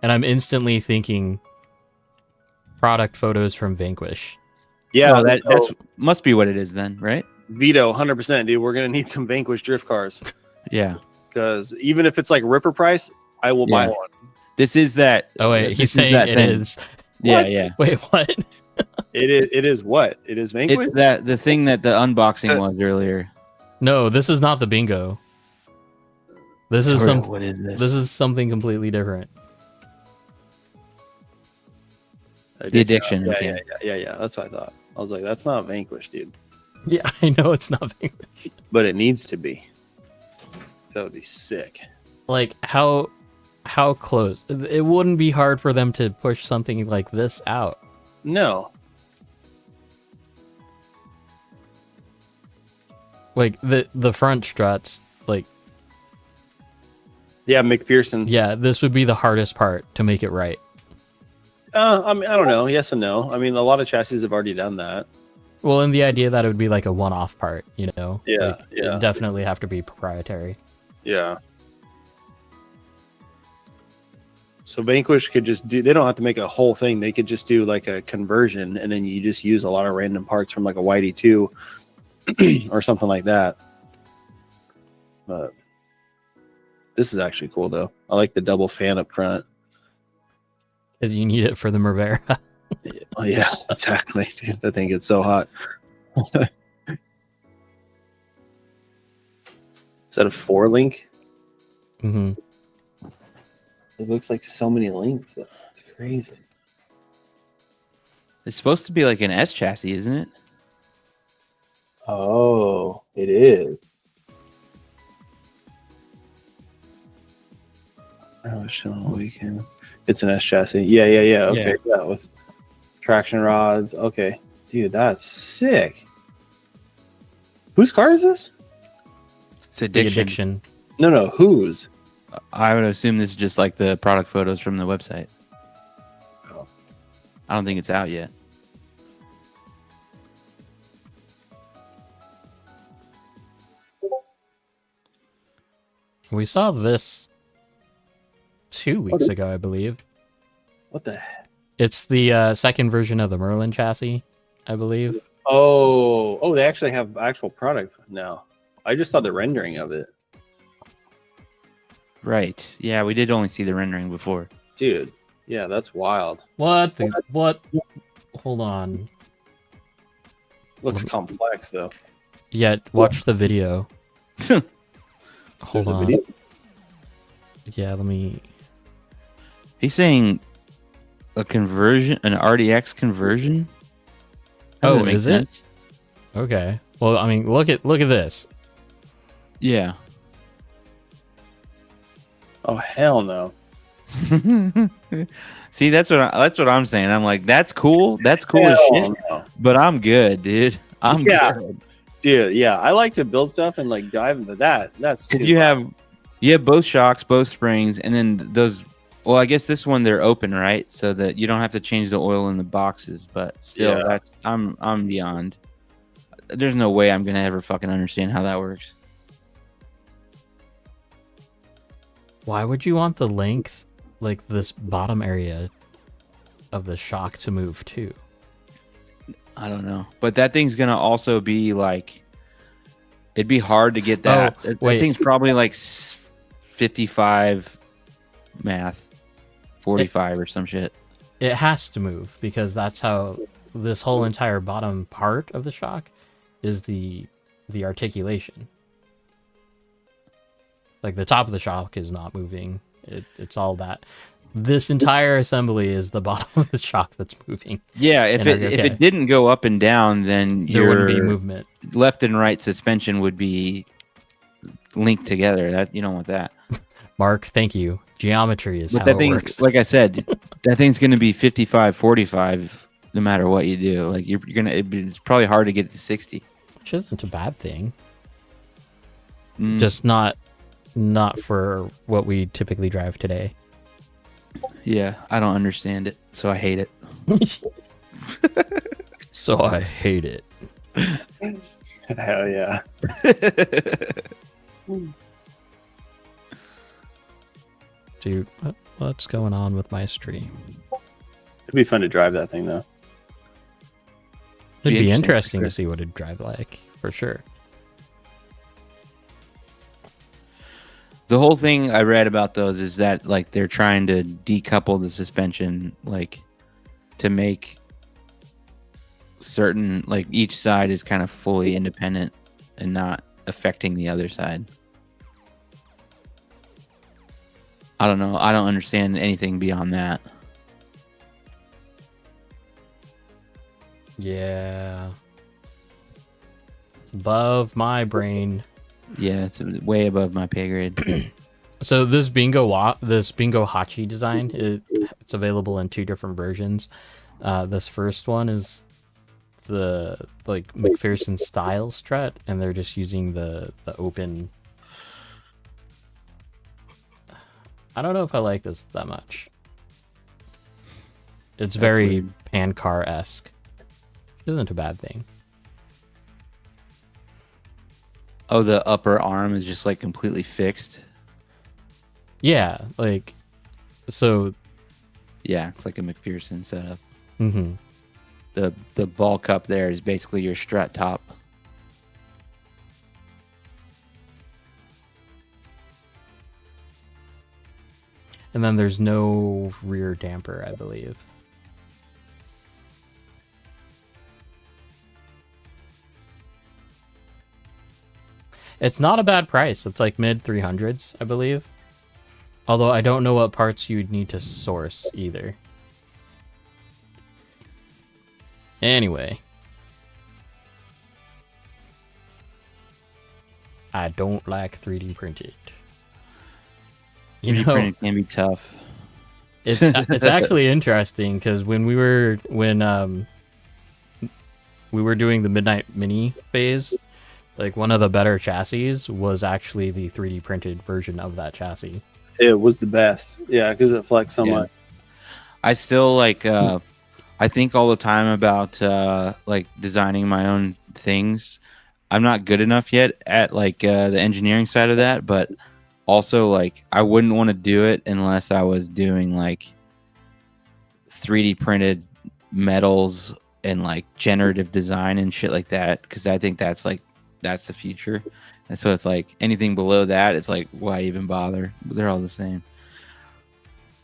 and I'm instantly thinking product photos from Vanquish. Yeah, Oh, that's must be what it is then, right? Vito, 100%, dude. We're going to need some Vanquish drift cars. Yeah. Because even if it's like Ripper price, I will buy Yeah. one. This is that. Oh wait, this he's is saying that it thing. is. Yeah, What? yeah. Wait, what? It is what? It is Vanquish? It's the thing that the unboxing was earlier. No, this is not the bingo. This is What is this? This is something completely different. The addiction. Yeah, Okay. yeah. That's what I thought. I was like, that's not Vanquish, dude. Yeah, I know it's not Vanquish. But it needs to be. That would be sick. Like, how close? It wouldn't be hard for them to push something like this out. No. Like the front struts, like, Yeah, McPherson. yeah, this would be the hardest part to make it right. I mean, I don't know. Yes and no. I mean, a lot of chassis have already done that. Well, and the idea that it would be like a one-off part, you know? Yeah, Like, yeah. it'd definitely have to be proprietary. Yeah. So Vanquish could just do, they don't have to make a whole thing. They could just do like a conversion, and then you just use a lot of random parts from like a YD2 or something like that. But this is actually cool though. I like the double fan up front. Because you need it for the Mervera. Oh yeah, exactly. Dude, I think it's so hot. Is that a 4-link? hmm It looks like so many links. It's crazy. It's supposed to be like an S chassis, isn't it? Oh, it is. I was showing a weekend. It's an S chassis. Yeah. Okay, yeah, with traction rods. Okay, dude, that's sick. Whose car is this? It's The addiction. addiction. No, whose? I would assume this is just like the product photos from the website. Oh. I don't think it's out yet. We saw this 2 weeks ago, I believe. What the heck? It's the second version of the Merlin chassis, I believe. Oh, they actually have actual product now. I just saw the rendering of it. Right. Yeah, we did only see the rendering before. Dude, yeah, that's wild. What? What? Hold on. Looks complex though. Yeah, watch the video. Hold There's a on. video? Yeah, let me. He's saying a conversion, an RDX conversion. How does Oh, that make is sense? it? Okay. Well, I mean, look at this. Yeah. Oh hell no. See, that's what I'm saying. I'm like, that's cool. That's cool as Hell shit. no. But I'm good, dude. I'm Yeah. good. Dude, yeah, I like to build stuff and like dive into that. That's too Because you have both shocks, both springs, and then those. Well, I guess this one they're open, right? So that you don't have to change the oil in the boxes. But still, Yeah. I'm beyond. There's no way I'm gonna ever fucking understand how that works. Why would you want the length, like this bottom area of the shock to move too? I don't know, but that thing's gonna also be like It'd be hard to get that. Oh, I wait. think it's probably like 55 math, 45 or some shit. It has to move because that's how this whole entire bottom part of the shock is the articulation. Like the top of the shock is not moving. It's all that. This entire assembly is the bottom of the shock that's moving. Yeah, if it didn't go up and down, then There wouldn't be your movement. left and right suspension would be linked together. That you don't want that. Mark, thank you. Geometry is But how that it thing, works. like I said, that thing's going to be 55, 45 no matter what you do. Like you're gonna, it's probably hard to get to 60. Which isn't a bad thing. Mm. Just not for what we typically drive today. Yeah, I don't understand it, so I hate it. So I hate it. Hell yeah. Dude, what's going on with my stream? It'd be fun to drive that thing though. It'd be interesting, interesting for to see what it'd drive like, for sure. The whole thing I read about those is that like they're trying to decouple the suspension, like to make certain, like each side is kind of fully independent and not affecting the other side. I don't know. I don't understand anything beyond that. Yeah. It's above my brain. Yeah, it's way above my pay grade. So this bingo hachi design, it's available in 2 different versions. This first one is the like McPherson style strut, and they're just using the open. I don't know if I like this that much. It's very weird. Pancar-esque. Isn't a bad thing. Oh, the upper arm is just like completely fixed. Yeah, like so. Yeah, it's like a McPherson setup. Mm-hmm. The ball cup there is basically your strut top. And then there's no rear damper, I believe. It's not a bad price. It's like mid 300s, I believe. Although I don't know what parts you'd need to source either. Anyway. I don't like 3D printed. 3D printing can be tough. It's actually interesting because when we were doing the Midnight Mini phase, like one of the better chassis was actually the 3D printed version of that chassis. It was the best. Yeah, because it flexed so much. I still like I think all the time about like designing my own things. I'm not good enough yet at like the engineering side of that, but also like I wouldn't want to do it unless I was doing like 3D printed metals and like generative design and shit like that, because I think that's the future. And so it's like anything below that, it's like, why even bother? They're all the same.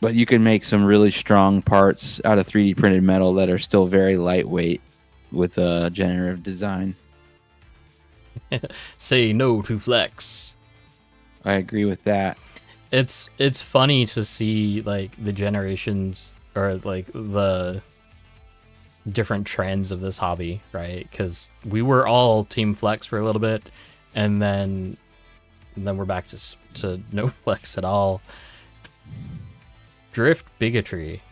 But you can make some really strong parts out of 3D printed metal that are still very lightweight with generative design. Say no to flex. I agree with that. It's funny to see like the generations or like the different trends of this hobby, right? Because we were all team flex for a little bit, and then we're back to no flex at all. Drift bigotry.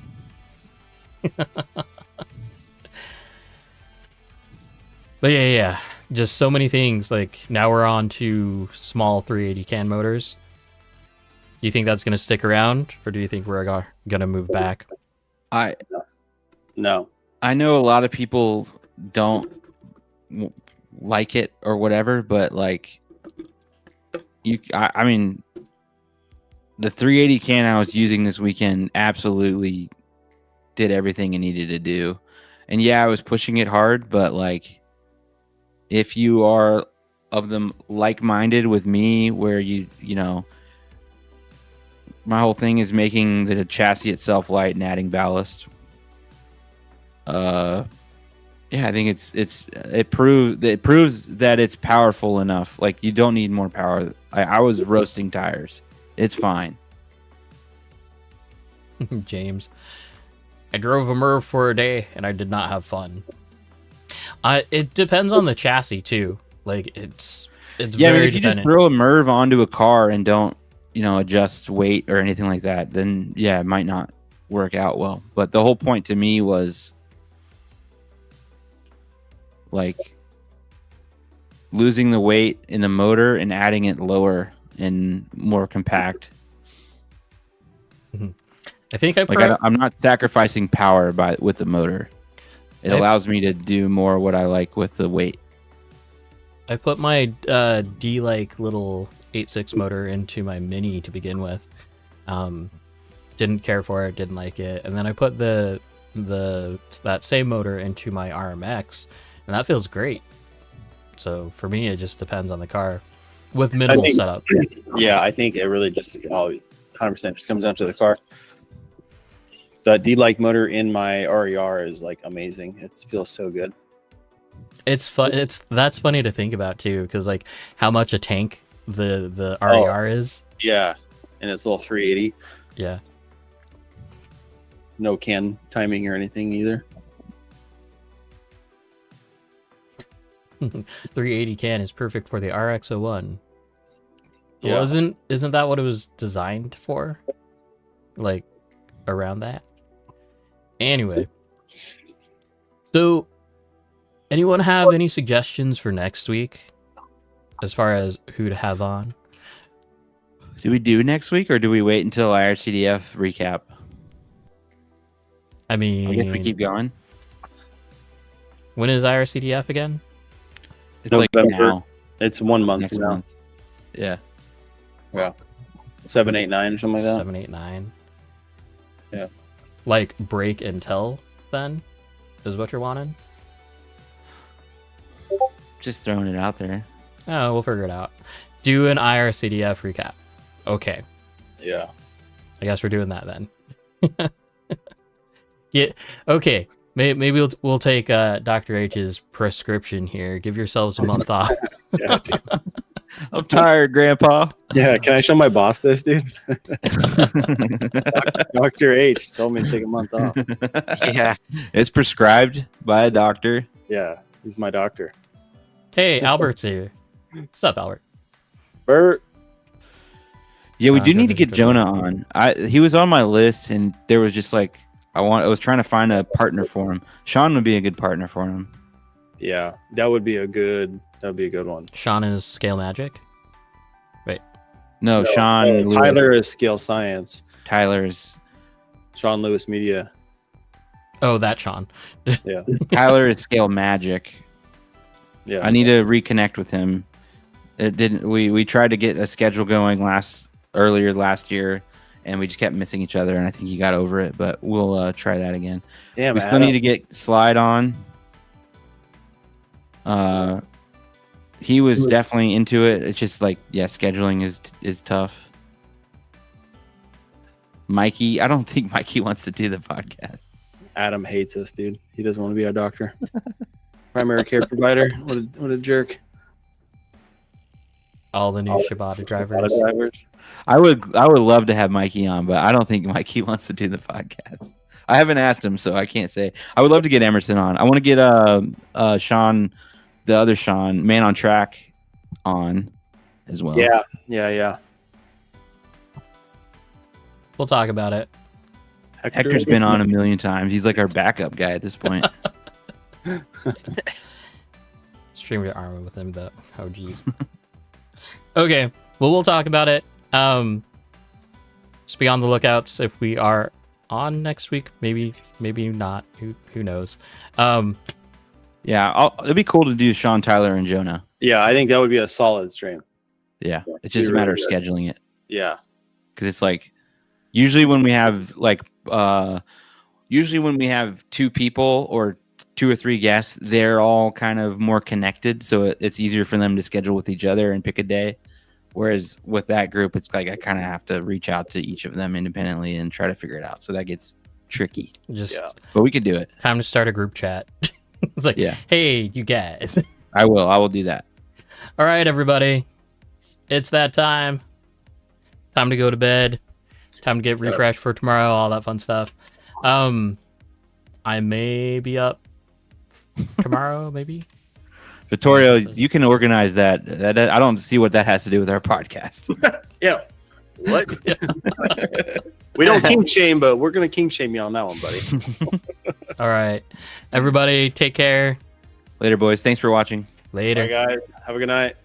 But yeah, just so many things. Like now we're on to small 380 can motors. Do you think that's going to stick around, or do you think we're going to move back? No. I know a lot of people don't like it or whatever, but like I mean, the 380 can I was using this weekend absolutely did everything it needed to do. And yeah, I was pushing it hard, but like if you are of them like-minded with me, where you know, my whole thing is making the chassis itself light and adding ballast. Yeah, I think it proves that it's powerful enough. Like, you don't need more power. I was roasting tires. It's fine. James, I drove a Merv for a day and I did not have fun. It depends on the chassis too. Like, it's Yeah, I very mean, if you just dependent. throw a Merv onto a car and don't, you know, adjust weight or anything like that, then yeah, it might not work out well. But the whole point to me was like losing the weight in the motor and adding it lower and more compact. I think I'm not sacrificing power with the motor. It allows me to do more what I like with the weight. I put my D-like little 8.6 motor into my Mini to begin with. Didn't care for it, didn't like it, and then I put that same motor into my RMX, and that feels great. So for me, it just depends on the car with minimal setup. Yeah, I think it really just 100% just comes down to the car. So that D-like motor in my RER is like amazing. It feels so good. It's fun. That's funny to think about too, because like how much a tank the RER is. Yeah, and it's a little 380. Yeah. No can timing or anything either. 380 can is perfect for the RX-01. Yeah. Well, isn't that what it was designed for? Like around that. Anyway, so anyone have any suggestions for next week as far as who to have on? Do we do next week or do we wait until IRCDF recap? I mean, I guess we keep going. When is IRCDF again? It's like now. It's 1 month Next now. month. Yeah. 7, 8, 9 or something like that. 7, 8, 9. Yeah. Like break and tell then is what you're wanting? Just throwing it out there. Oh, we'll figure it out. Do an IRCDF recap. Okay. Yeah. I guess we're doing that then. Yeah. Okay. Maybe we'll take Dr. H's prescription here. Give yourselves a month off. Yeah, dude. I'm tired, Grandpa. Yeah, can I show my boss this, dude? Dr. H told me to take a month off. Yeah. It's prescribed by a doctor. Yeah, he's my doctor. Hey, Albert's here. What's up, Albert? Bert. Yeah, we do need to get Jonah on. He was on my list, and there was just like I was trying to find a partner for him. Sean would be a good partner for him. Yeah, that would be a good one. Sean is Scale Magic. Wait. No, Sean. Lewis. Tyler is Scale Science. Tyler's. Sean Lewis Media. Oh, that Sean. Yeah. Tyler is Scale Magic. Yeah. I need to reconnect with him. It didn't. We tried to get a schedule going earlier last year, and we just kept missing each other. And I think he got over it. But we'll try that again. Damn, we still need to get Slide on. He was definitely into it. It's just like, yeah, scheduling is tough. Mikey, I don't think Mikey wants to do the podcast. Adam hates us, dude. He doesn't want to be our doctor. Primary care provider. What a jerk. All the new Shibata drivers. I would love to have Mikey on, but I don't think Mikey wants to do the podcast. I haven't asked him, so I can't say. I would love to get Emerson on. I want to get Sean, the other Sean, Man on Track, on as well. Yeah. We'll talk about it. Hector's been on a million times. He's like our backup guy at this point. Stream your armor with him, though. Oh, geez. Okay, well, we'll talk about it. Just be on the lookouts if we are on next week. Maybe not. Who knows? Yeah, it'd be cool to do Sean, Tyler, and Jonah. Yeah, I think that would be a solid stream. Yeah, it's just a matter of scheduling it. Yeah, because it's like usually when we have two people or 2 or 3 guests, they're all kind of more connected, so it's easier for them to schedule with each other and pick a day. Whereas with that group, it's like I kind of have to reach out to each of them independently and try to figure it out. So that gets tricky. But we could do it. Time to start a group chat. It's like, hey, you guys. I will do that. All right, everybody. It's that time. Time to go to bed. Time to get refreshed for tomorrow, all that fun stuff. I may be up tomorrow, maybe. Vittorio, you can organize that. I don't see what that has to do with our podcast. Yeah. What? We don't king shame, but we're gonna king shame you on that one, buddy. All right, everybody, take care. Later, boys. Thanks for watching. Later, Bye, guys. Have a good night.